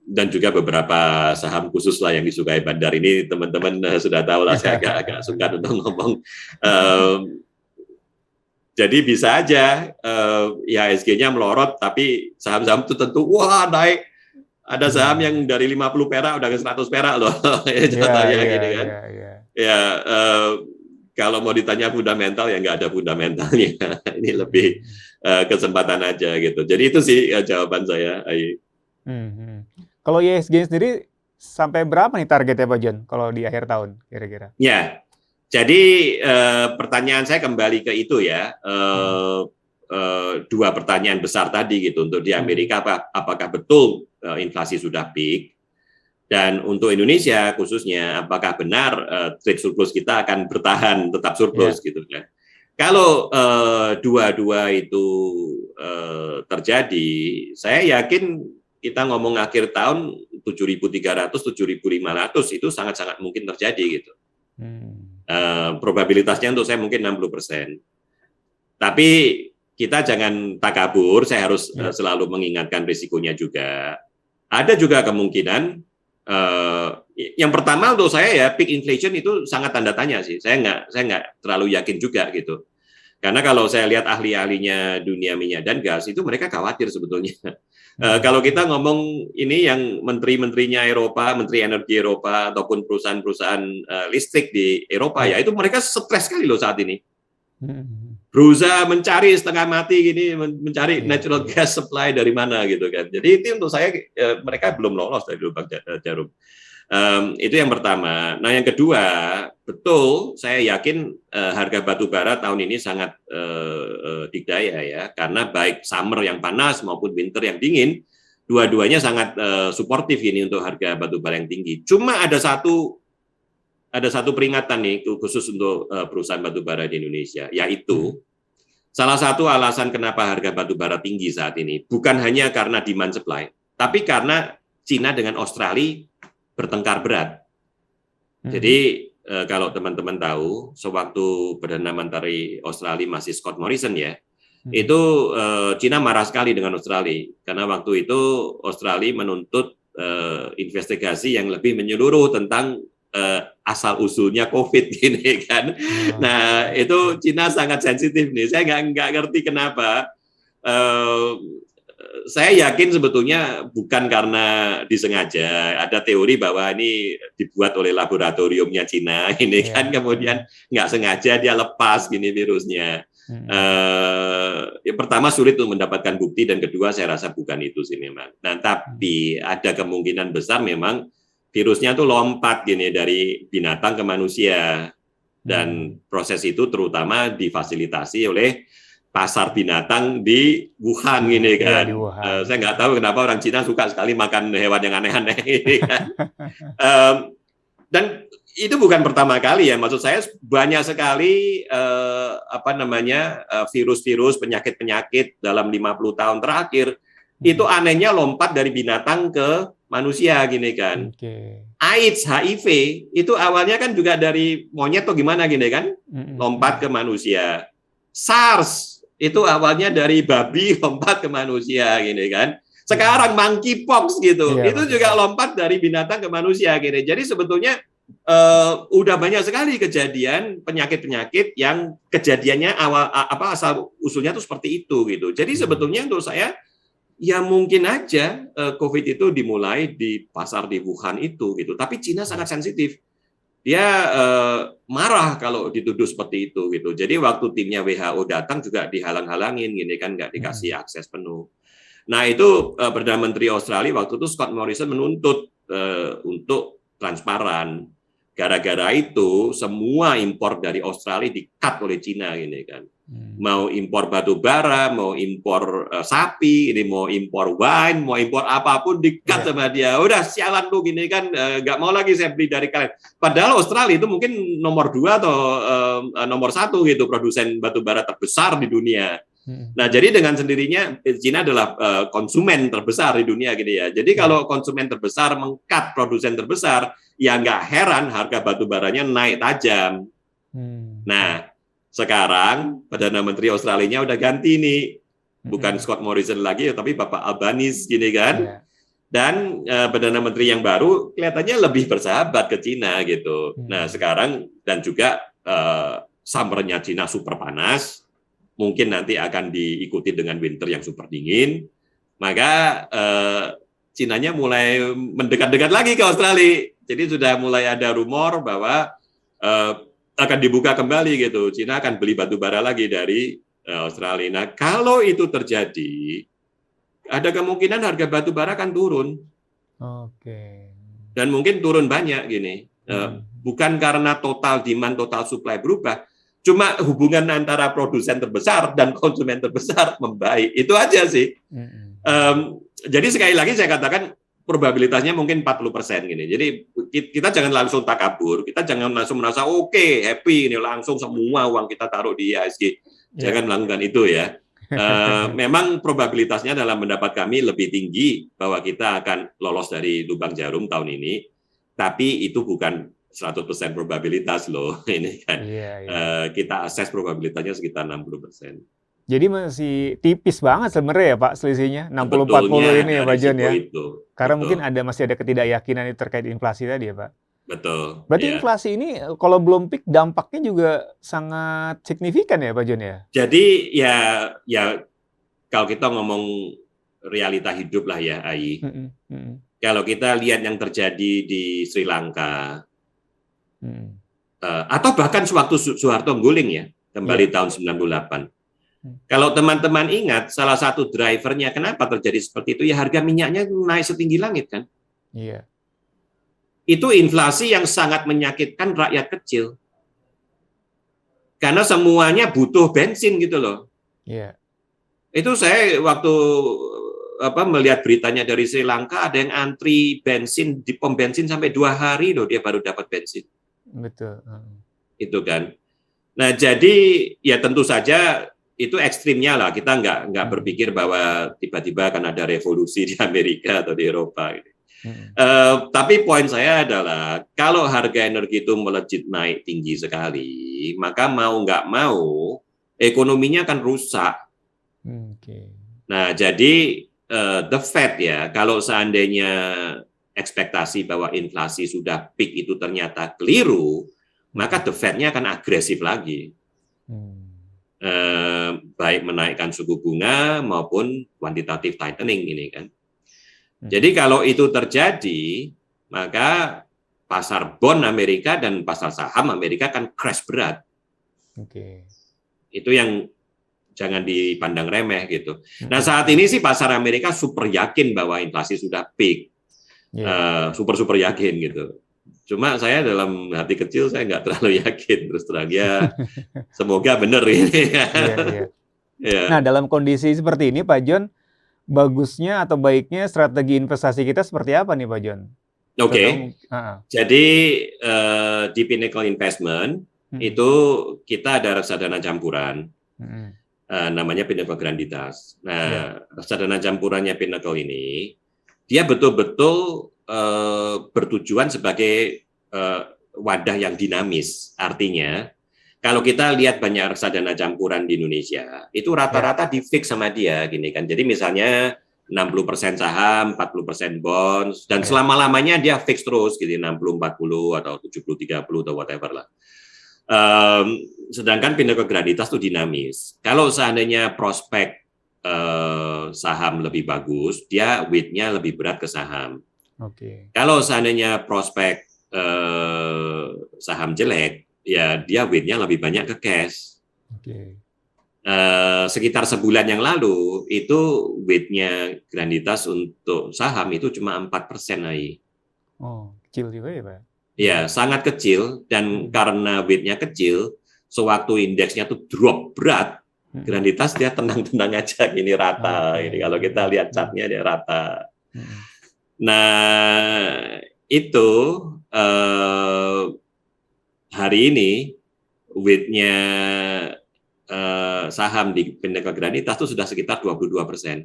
Dan juga beberapa saham khusus lah yang disukai bandar ini, teman-teman sudah tahu lah, saya agak sungkan untuk ngomong. Jadi bisa aja IHSG-nya melorot, tapi saham-saham itu tentu wah naik. Ada saham yang dari 50 perak udah ke 100 perak loh. Contohnya gini kan. Kalau mau ditanya fundamental ya nggak ada fundamentalnya. Ini lebih kesempatan aja gitu. Jadi itu sih jawaban saya. Kalau IHSG sendiri sampai berapa nih targetnya Pak John kalau di akhir tahun kira-kira? Ya, jadi pertanyaan saya kembali ke itu ya. Dua pertanyaan besar tadi gitu. Untuk di Amerika apakah betul inflasi sudah peak, dan untuk Indonesia khususnya apakah benar trade surplus kita akan bertahan tetap surplus gitu kan. Kalau dua-dua itu terjadi, saya yakin kita ngomong akhir tahun 7.300, 7.500 itu sangat-sangat mungkin terjadi gitu. Probabilitasnya untuk saya mungkin 60%. Tapi kita jangan takabur, saya harus selalu mengingatkan risikonya juga. ada juga kemungkinan yang pertama untuk saya ya peak inflation itu sangat tanda tanya sih. Saya nggak terlalu yakin juga gitu. Karena kalau saya lihat ahli-ahlinya dunia minyak dan gas itu mereka khawatir sebetulnya. Kalau kita ngomong ini yang menteri-menterinya Eropa, menteri energi Eropa ataupun perusahaan-perusahaan listrik di Eropa ya itu mereka stres sekali loh saat ini. Berusaha mencari setengah mati gini, mencari natural gas supply dari mana gitu kan. Jadi itu untuk saya mereka belum lolos dari lubang jarum. Itu yang pertama. Nah yang kedua, betul saya yakin harga batu bara tahun ini sangat dikdaya ya, karena baik summer yang panas maupun winter yang dingin, dua-duanya sangat suportif ini untuk harga batu bara yang tinggi. Cuma ada satu peringatan nih khusus untuk perusahaan batu bara di Indonesia, yaitu salah satu alasan kenapa harga batu bara tinggi saat ini bukan hanya karena demand supply, tapi karena Cina dengan Australia bertengkar berat. Jadi kalau teman-teman tahu, sewaktu Perdana Menteri Australia masih Scott Morrison ya, itu Cina marah sekali dengan Australia karena waktu itu Australia menuntut investigasi yang lebih menyeluruh tentang asal usulnya COVID gini kan. Nah itu Cina sangat sensitif nih. Saya nggak ngerti kenapa. Saya yakin sebetulnya bukan karena disengaja. Ada teori bahwa ini dibuat oleh laboratoriumnya Cina, ini kan kemudian nggak sengaja dia lepas gini virusnya. Yang pertama sulit untuk mendapatkan bukti dan kedua saya rasa bukan itu sih memang. Nah tapi ada kemungkinan besar memang virusnya tuh lompat gini dari binatang ke manusia dan proses itu terutama difasilitasi oleh pasar binatang di Wuhan ini kan. Saya nggak tahu kenapa orang Cina suka sekali makan hewan yang aneh-aneh ini kan. Dan itu bukan pertama kali ya. Maksud saya banyak sekali virus-virus, penyakit-penyakit dalam 50 tahun terakhir itu anehnya lompat dari binatang ke manusia gini kan. AIDS, HIV itu awalnya kan juga dari monyet atau gimana gini kan, lompat ke manusia. SARS itu awalnya dari babi lompat ke manusia gini kan. Sekarang monkeypox gitu, itu juga lompat dari binatang ke manusia gini. Jadi sebetulnya udah banyak sekali kejadian penyakit-penyakit yang kejadiannya asal usulnya tuh seperti itu gitu. Jadi sebetulnya untuk saya ya mungkin aja COVID itu dimulai di pasar di Wuhan itu gitu. Tapi Cina sangat sensitif. Dia marah kalau dituduh seperti itu gitu. Jadi waktu timnya WHO datang juga dihalang-halangin gini kan, nggak dikasih akses penuh. Nah itu Perdana Menteri Australia waktu itu Scott Morrison menuntut untuk transparan. Gara-gara itu semua impor dari Australia di-cut oleh Cina gini kan. Mau impor batu bara, mau impor sapi, ini mau impor wine, mau impor apapun di-cut sama dia. Udah sialan lu gini kan, nggak mau lagi saya beli dari kalian. Padahal Australia itu mungkin nomor 2 atau nomor 1 gitu produsen batu bara terbesar di dunia. Nah jadi dengan sendirinya Cina adalah konsumen terbesar di dunia gitu ya. Jadi kalau konsumen terbesar meng-cut produsen terbesar, ya nggak heran harga batu baranya naik tajam. Nah sekarang Perdana Menteri Australia udah ganti nih, bukan Scott Morrison lagi, tapi Bapak Albanese gini kan. Dan Perdana Menteri yang baru kelihatannya lebih bersahabat ke Cina gitu. Nah sekarang dan juga summernya Cina super panas, mungkin nanti akan diikuti dengan winter yang super dingin, maka Cinanya mulai mendekat-dekat lagi ke Australia. Jadi sudah mulai ada rumor bahwa akan dibuka kembali gitu. Cina akan beli batu bara lagi dari Australia. Nah, kalau itu terjadi, ada kemungkinan harga batu bara akan turun. Dan mungkin turun banyak gini. Bukan karena total demand, total supply berubah. Cuma hubungan antara produsen terbesar dan konsumen terbesar membaik. Itu aja sih. Jadi sekali lagi saya katakan probabilitasnya mungkin 40% gini. Jadi kita jangan langsung takabur, kita jangan langsung merasa oke, happy ini langsung semua uang kita taruh di IHSG. Jangan melakukan itu ya. Memang probabilitasnya dalam pendapat kami lebih tinggi bahwa kita akan lolos dari lubang jarum tahun ini, tapi itu bukan 100% probabilitas loh ini kan. Kita assess probabilitasnya sekitar 60%. Jadi masih tipis banget sebenarnya ya Pak selisihnya, 60-40 Sebetulnya ini ya ada Pak John risiko ya? itu, Karena mungkin betul, masih ada ketidakyakinan terkait inflasi tadi ya Pak? betul, Berarti ya. inflasi ini kalau belum peak dampaknya juga sangat signifikan ya Pak John ya? Jadi ya kalau kita ngomong realita hidup lah ya, Ai. Mhm, mhm, Kalau kita lihat yang terjadi di Sri Lanka, mhm. atau bahkan sewaktu Soeharto guling ya, kembali Iya. tahun 98. Hmm. Kalau teman-teman ingat, salah satu drivernya kenapa terjadi seperti itu, ya harga minyaknya naik setinggi langit kan. Iya. Itu inflasi yang sangat menyakitkan rakyat kecil. Karena semuanya butuh bensin gitu loh. Iya. Itu saya waktu melihat beritanya dari Sri Lanka, ada yang antri bensin di pom bensin sampai 2 hari loh dia baru dapat bensin. Betul. Heeh. Itu kan. Nah, jadi ya tentu saja itu ekstrimnya lah. Kita nggak Mhm, berpikir bahwa tiba-tiba akan ada revolusi di Amerika atau di Eropa. mhm. Tapi poin saya adalah kalau harga energi itu melejit naik tinggi sekali, maka mau nggak mau ekonominya akan rusak. Oke. Nah, jadi the Fed ya, kalau seandainya ekspektasi bahwa inflasi sudah peak itu ternyata keliru, maka Mhm. the Fed-nya akan agresif lagi. Mmm. Baik menaikkan suku bunga maupun quantitative tightening ini kan. Jadi Mhm. kalau itu terjadi, maka pasar bond Amerika dan pasar saham Amerika akan crash berat. Oke. Itu yang jangan dipandang remeh gitu. Nah Mhm, saat mhm. ini sih pasar Amerika super yakin bahwa inflasi sudah peak, Iya. super yakin gitu. Cuma saya dalam hati kecil saya nggak terlalu yakin terus terang ya. Semoga benar ini. Iya, iya. Nah, Ya, dalam kondisi seperti ini Pak John, bagusnya atau baiknya strategi investasi kita seperti apa nih Pak John? oke. Terutama heeh. Jadi di Pinnacle Investment Mhm, itu kita ada reksadana campuran, mhm. namanya Pinnacle Granditas. Iya. Nah, reksadana campurannya Pinnacle ini dia betul-betul bertujuan sebagai wadah yang dinamis. Artinya, kalau kita lihat banyak reksadana campuran di Indonesia, itu Iya. rata-rata di fix sama dia gini kan. Jadi misalnya 60% saham, 40% bonds, dan Iya. selama-lamanya dia fix terus gitu, 60-40 atau 70-30 atau whatever lah. Sedangkan pindah ke graditas itu dinamis. Kalau seandainya prospek saham lebih bagus, dia weight-nya lebih berat ke saham. Oke. Kalau seandainya prospek saham jelek, ya dia weight-nya lebih banyak ke cash. Oke. Sekitar sebulan yang lalu itu weight-nya Granditas untuk saham itu cuma 4% AI. Oh, kecil juga ya Pak? Ya, Mhm, sangat kecil dan mhm, karena weight-nya kecil, sewaktu indeksnya tuh drop berat, mhm. Granditas dia tenang-tenang aja gini rata. Oke. Ini kalau kita Mhm, lihat mhm, chartnya dia rata. mhm. Nah, itu eh, hari ini weight-nya saham di Pinnacle Granitas itu sudah sekitar 22%.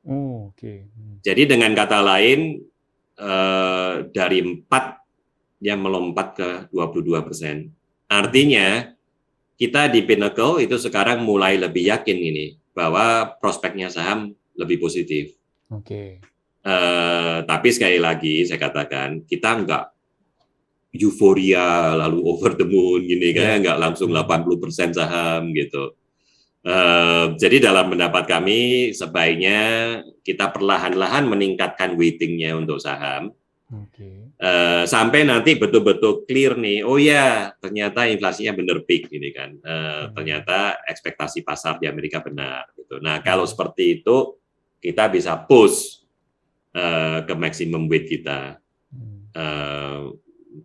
Oh, oke. Mhm. Jadi dengan kata lain, dari 4 yang melompat ke 22%. Mhm. Artinya, kita di Pinnacle itu sekarang mulai lebih yakin ini, bahwa prospeknya saham lebih positif. Oke. Tapi sekali lagi saya katakan, kita nggak euforia lalu over the moon gini kan, Iya. nggak langsung Mhm. 80% saham gitu. Jadi dalam pendapat kami sebaiknya kita perlahan-lahan meningkatkan weightingnya untuk saham Oke. sampai nanti betul-betul clear nih. Oh ya, ternyata inflasinya benar peak ini kan. Mhm, Ternyata ekspektasi pasar di Amerika benar. Gitu. Nah kalau mhm, seperti itu kita bisa push ke maximum weight kita. mhm. Uh,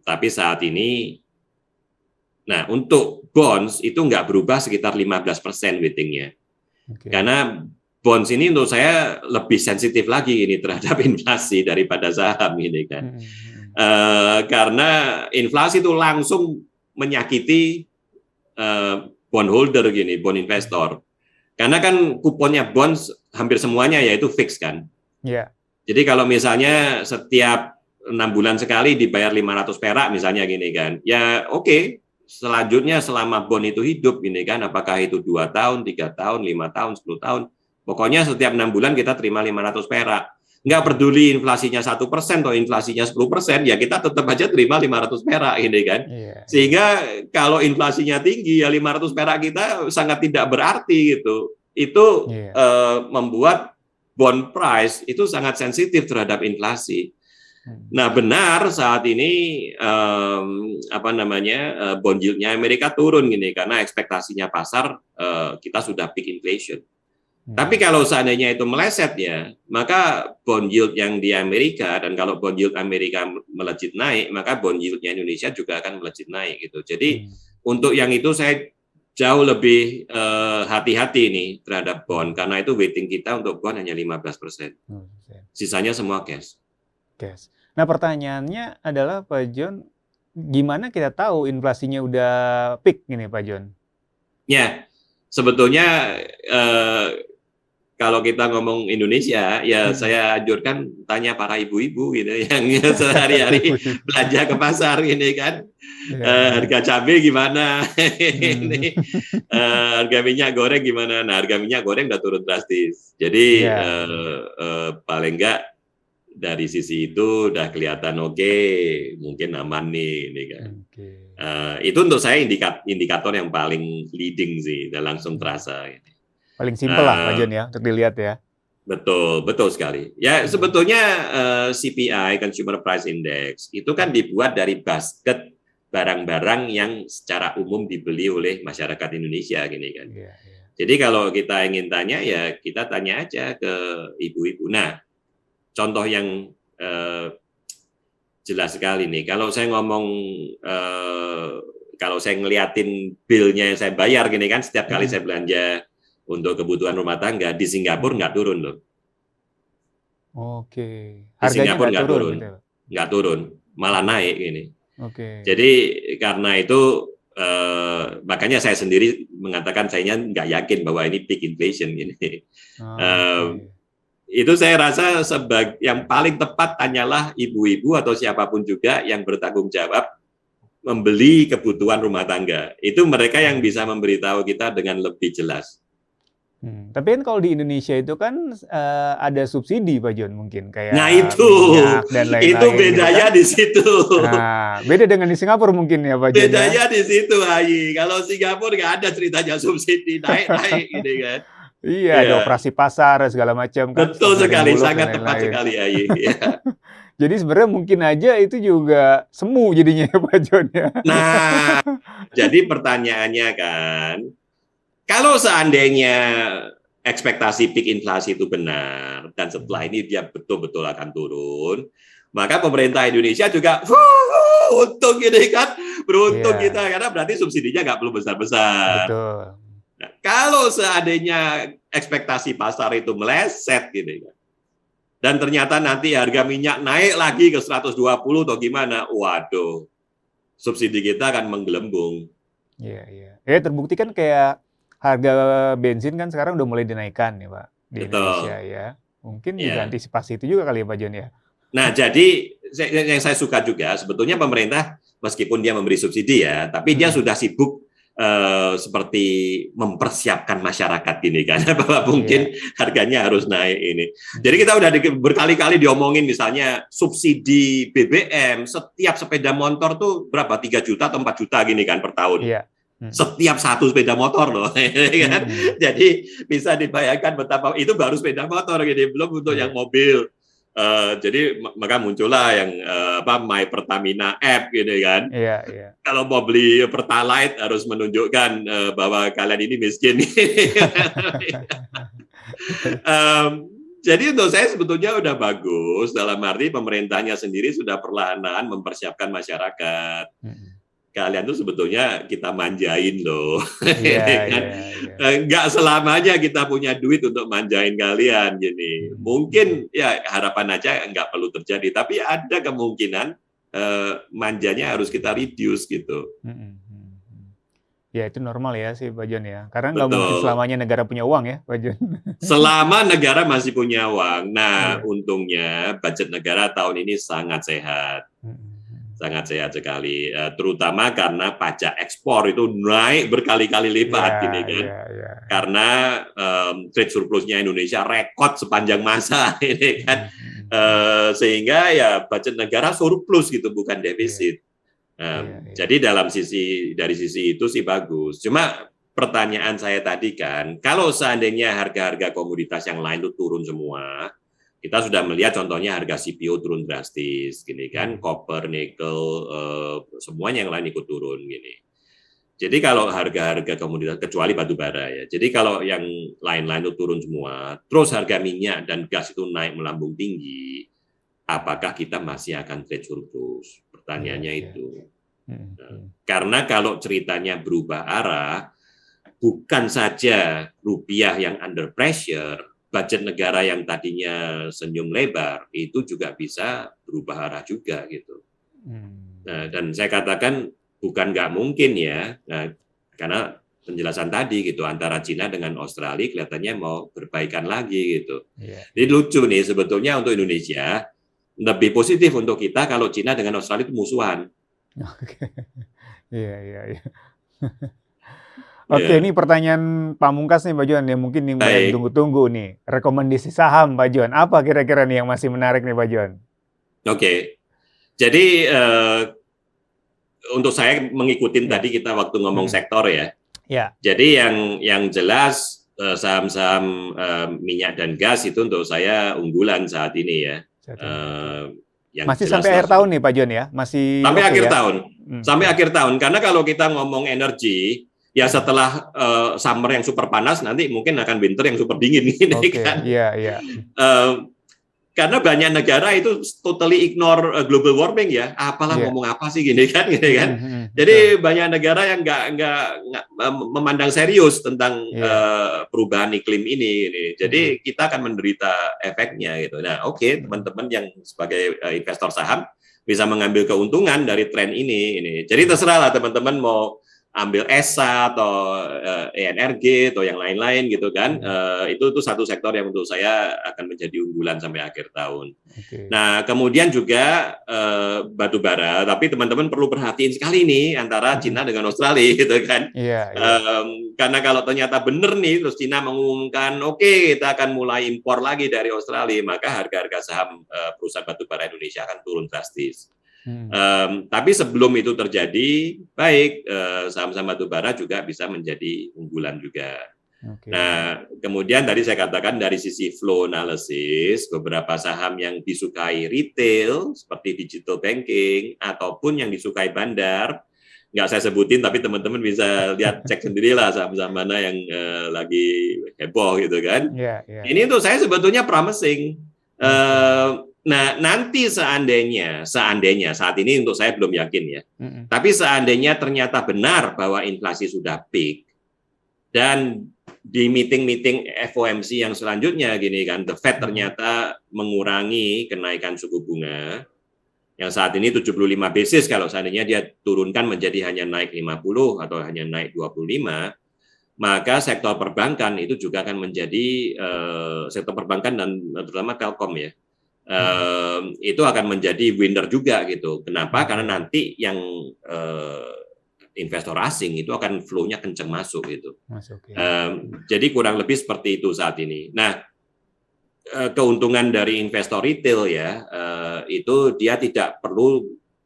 tapi saat ini, nah untuk bonds itu nggak berubah sekitar 15% weightingnya. Oke. Karena bonds ini untuk saya lebih sensitif lagi ini terhadap inflasi daripada saham ini kan. Mhm, mhm. Karena inflasi itu langsung menyakiti bondholder gini, bond Mhm. investor. Karena kan kuponnya bonds hampir semuanya yaitu fix kan. Iya. Jadi kalau misalnya setiap 6 bulan sekali dibayar 500 perak misalnya gini kan, ya oke, selanjutnya selama bond itu hidup ini kan, apakah itu 2 tahun, 3 tahun, 5 tahun, 10 tahun, pokoknya setiap 6 bulan kita terima 500 perak. Nggak peduli inflasinya 1% atau inflasinya 10%, ya kita tetap aja terima 500 perak ini kan. Sehingga kalau inflasinya tinggi, ya 500 perak kita sangat tidak berarti gitu. Itu membuat bond price itu sangat sensitif terhadap inflasi. Nah, benar saat ini bond yield-nya Amerika turun gini karena ekspektasinya pasar kita sudah peak inflation. Tapi kalau seandainya itu meleset ya, maka bond yield yang di Amerika, dan kalau bond yield Amerika melejit naik, maka bond yield-nya Indonesia juga akan melejit naik gitu. Jadi untuk yang itu saya jauh lebih hati-hati nih terhadap bond, karena itu weighting kita untuk bond hanya 15%. Sisanya semua cash. Nah, pertanyaannya adalah Pak John, gimana kita tahu inflasinya udah peak gini Pak John? Ya, sebetulnya kalau kita ngomong Indonesia, ya saya anjurkan tanya para ibu-ibu gitu yang sehari-hari belanja ke pasar ini kan, harga cabai gimana, harga minyak goreng gimana. Nah, harga minyak goreng udah turun drastis. Jadi paling enggak dari sisi itu udah kelihatan oke, mungkin aman nih ini kan. Itu untuk saya indikator yang paling leading sih, dan langsung terasa. Paling simpel lah Pak John ya untuk dilihat ya. Betul sekali. Ya sebetulnya CPI (Consumer Price Index) itu kan dibuat dari basket barang-barang yang secara umum dibeli oleh masyarakat Indonesia gini kan. Jadi kalau kita ingin tanya ya kita tanya aja ke ibu-ibu. Nah, contoh yang jelas sekali nih. Kalau saya ngomong, kalau saya ngeliatin bill-nya yang saya bayar gini kan, setiap kali saya belanja untuk kebutuhan rumah tangga, di Singapura nggak turun loh. Di Singapura nggak turun, gitu. Nggak turun, malah naik gini. Jadi karena itu makanya saya sendiri mengatakan saya nggak yakin bahwa ini peak inflation gini. Itu saya rasa yang paling tepat hanyalah ibu-ibu atau siapapun juga yang bertanggung jawab membeli kebutuhan rumah tangga. Itu mereka yang bisa memberitahu kita dengan lebih jelas. Tapi kan kalau di Indonesia itu kan ada subsidi Pak John mungkin kayak minyak dan lain-lain. Itu bedanya gitu kan? Di situ. Nah, beda dengan di Singapura mungkin ya Pak John. Bedanya di situ, Ayi. Kalau Singapura nggak ada ceritanya subsidi naik-naik gitu kan. Iya, ada operasi pasar segala macam kan. Betul sekali, sangat tepat sekali, Ayi. Jadi sebenarnya mungkin aja itu juga semu jadinya ya Pak John ya. Nah, jadi pertanyaannya kan, kalau seandainya ekspektasi peak inflasi itu benar, dan setelah ini dia betul-betul akan turun, maka pemerintah Indonesia juga untung gini kan, beruntung kita, karena berarti subsidinya nggak perlu besar-besar. Nah, kalau seandainya ekspektasi pasar itu meleset gini kan, dan ternyata nanti harga minyak naik lagi ke 120 atau gimana, waduh, subsidi kita akan menggelembung. Iya. Ya terbukti kan kayak harga bensin kan sekarang udah mulai dinaikkan ya Pak di Indonesia ya. Mungkin juga antisipasi itu juga kali ya Pak John ya. Nah jadi yang saya suka juga sebetulnya pemerintah meskipun dia memberi subsidi ya, tapi dia sudah sibuk seperti mempersiapkan masyarakat ini kan, bahwa mungkin harganya harus naik ini. Jadi kita udah berkali-kali diomongin misalnya subsidi BBM setiap sepeda motor tuh berapa 3 juta atau 4 juta gini kan per tahun. Setiap satu sepeda motor loh, kan? Jadi bisa dibayangkan betapa itu baru sepeda motor, gitu, belum untuk yang mobil. Jadi maka muncullah yang My Pertamina app, gitu kan? Kalau mau beli Pertalite harus menunjukkan bahwa kalian ini miskin. Jadi untuk saya sebetulnya udah bagus dalam arti pemerintahnya sendiri sudah perlahan-lahan mempersiapkan masyarakat. Kalian tuh sebetulnya kita manjain loh. Nggak selamanya kita punya duit untuk manjain kalian gini. Mungkin ya harapan aja nggak perlu terjadi, tapi ada kemungkinan manjanya harus kita reduce gitu. Ya itu normal ya sih Pak John ya, karena nggak mungkin selamanya negara punya uang ya Pak John. Selama negara masih punya uang. Nah untungnya budget negara tahun ini sangat sehat. sangat sehat sekali. Terutama karena pajak ekspor itu naik berkali-kali lipat, gini kan. Karena trade surplusnya Indonesia rekor sepanjang masa, ini kan. Sehingga ya budget negara surplus gitu, bukan defisit. Jadi dari sisi itu sih bagus. Cuma pertanyaan saya tadi kan, kalau seandainya harga-harga komoditas yang lain itu turun semua, kita sudah melihat contohnya harga CPO turun drastis, gini kan, copper, nikel, semuanya yang lain ikut turun, gini. Jadi kalau harga-harga komoditas kecuali batu bara ya, jadi kalau yang lain-lain itu turun semua, terus harga minyak dan gas itu naik melambung tinggi, apakah kita masih akan trade surplus? Pertanyaannya itu. Karena kalau ceritanya berubah arah, bukan saja rupiah yang under pressure, budget negara yang tadinya senyum lebar itu juga bisa berubah arah juga gitu. Nah, dan saya katakan bukan nggak mungkin ya, karena penjelasan tadi gitu, antara Cina dengan Australia kelihatannya mau berbaikan lagi gitu. Jadi lucu nih sebetulnya untuk Indonesia lebih positif untuk kita kalau Cina dengan Australia itu musuhan. Oke, ini pertanyaan pamungkas nih Pak John, ya mungkin yang banyak ditunggu-tunggu nih. Rekomendasi saham Pak John, apa kira-kira nih yang masih menarik nih Pak John? Oke, jadi untuk saya mengikuti tadi kita waktu ngomong sektor ya. Jadi yang jelas saham-saham minyak dan gas itu untuk saya unggulan saat ini ya. Yang masih sampai akhir tahun nih Pak John ya? Masih sampai akhir tahun. Sampai akhir tahun, karena kalau kita ngomong energi, ya setelah summer yang super panas, nanti mungkin akan winter yang super dingin ini kan. Karena banyak negara itu totally ignore global warming ya, apalah ngomong apa sih gini kan. Jadi banyak negara yang nggak memandang serius tentang perubahan iklim ini. Jadi kita akan menderita efeknya gitu. Nah, oke, teman-teman yang sebagai investor saham bisa mengambil keuntungan dari tren ini. Jadi terserah lah teman-teman mau ambil ESA atau ENRG atau yang lain-lain gitu kan. Itu satu sektor yang menurut saya akan menjadi unggulan sampai akhir tahun. Nah, kemudian juga batu bara, tapi teman-teman perlu perhatiin sekali nih antara Cina dengan Australia gitu kan. Karena kalau ternyata benar nih terus Cina mengumumkan oke, kita akan mulai impor lagi dari Australia, maka harga-harga saham perusahaan batu bara Indonesia akan turun drastis. Tapi sebelum itu terjadi, baik saham-saham batubara juga bisa menjadi unggulan juga. Nah, kemudian tadi saya katakan dari sisi flow analysis, beberapa saham yang disukai retail seperti digital banking ataupun yang disukai bandar, nggak saya sebutin, tapi teman-teman bisa lihat cek sendirilah saham-saham mana yang lagi heboh gitu kan. Ini untuk saya sebetulnya promising. Nah, nanti seandainya saat ini untuk saya belum yakin ya. Tapi seandainya ternyata benar bahwa inflasi sudah peak dan di meeting-meeting FOMC yang selanjutnya gini kan, the Fed ternyata mengurangi kenaikan suku bunga yang saat ini 75 basis, kalau seandainya dia turunkan menjadi hanya naik 50 atau hanya naik 25, maka sektor perbankan itu juga akan menjadi sektor perbankan dan terutama Telkom ya. Itu akan menjadi winner juga gitu. Kenapa? Karena nanti yang investor asing itu akan flow-nya kenceng masuk gitu. Jadi kurang lebih seperti itu saat ini. Nah, keuntungan dari investor retail ya, itu dia tidak perlu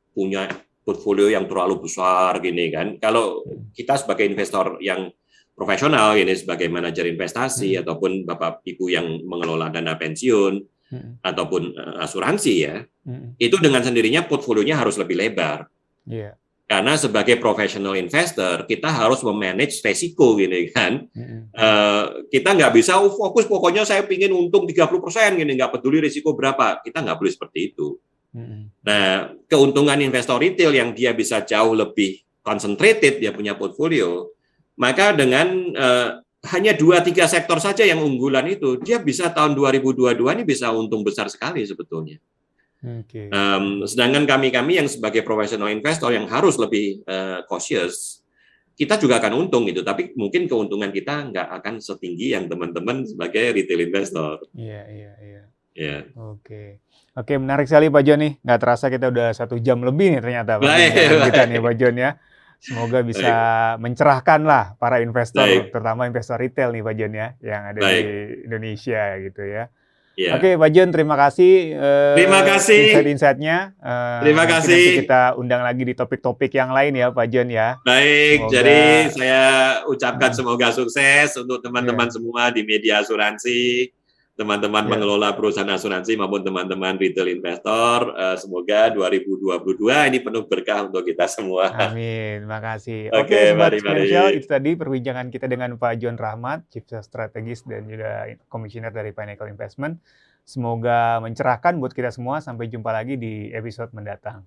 punya portfolio yang terlalu besar gini kan. Kalau kita sebagai investor yang profesional ini sebagai manajer investasi ataupun Bapak Ibu yang mengelola dana pensiun ataupun asuransi ya, itu dengan sendirinya portfolionya harus lebih lebar. Karena sebagai professional investor kita harus memanage resiko gini kan. Kita nggak bisa fokus pokoknya saya pingin untung 30% gini, nggak peduli risiko berapa. Kita nggak boleh seperti itu. Nah, keuntungan investor retail yang dia bisa jauh lebih concentrated dia punya portfolio, maka dengan hanya 2-3 sektor saja yang unggulan itu, dia bisa tahun 2022 ini bisa untung besar sekali sebetulnya. Sedangkan kami yang sebagai professional investor yang harus lebih cautious, kita juga akan untung gitu, tapi mungkin keuntungan kita nggak akan setinggi yang teman-teman sebagai retail investor. Ya. Oke. Oke, menarik sekali Pak John nih. Nggak terasa kita udah 1 jam lebih nih ternyata Baik, perbincangan kita nih baik, Pak John ya. Semoga bisa baik, mencerahkan lah para investor, baik, terutama investor retail nih Pak John ya, yang ada di baik. Indonesia gitu ya. Ya. Oke Pak John, terima kasih Terima kasih, insight-insight-nya. terima Mungkin nanti kasih. kita undang lagi di topik-topik yang lain ya Pak John ya. Baik, jadi Semoga saya ucapkan uh, semoga sukses untuk teman-teman ya, semua di media asuransi, teman-teman ya. mengelola perusahaan asuransi maupun teman-teman retail investor. Semoga 2022 ini penuh berkah untuk kita semua. Amin, makasih. Oke, Oke, Sobat mari-mari. Financial, itu tadi perbincangan kita dengan Pak John Rahmat, Chief Sales Strategist dan juga Komisioner dari Pinnacle Investment. Semoga mencerahkan buat kita semua. Sampai jumpa lagi di episode mendatang.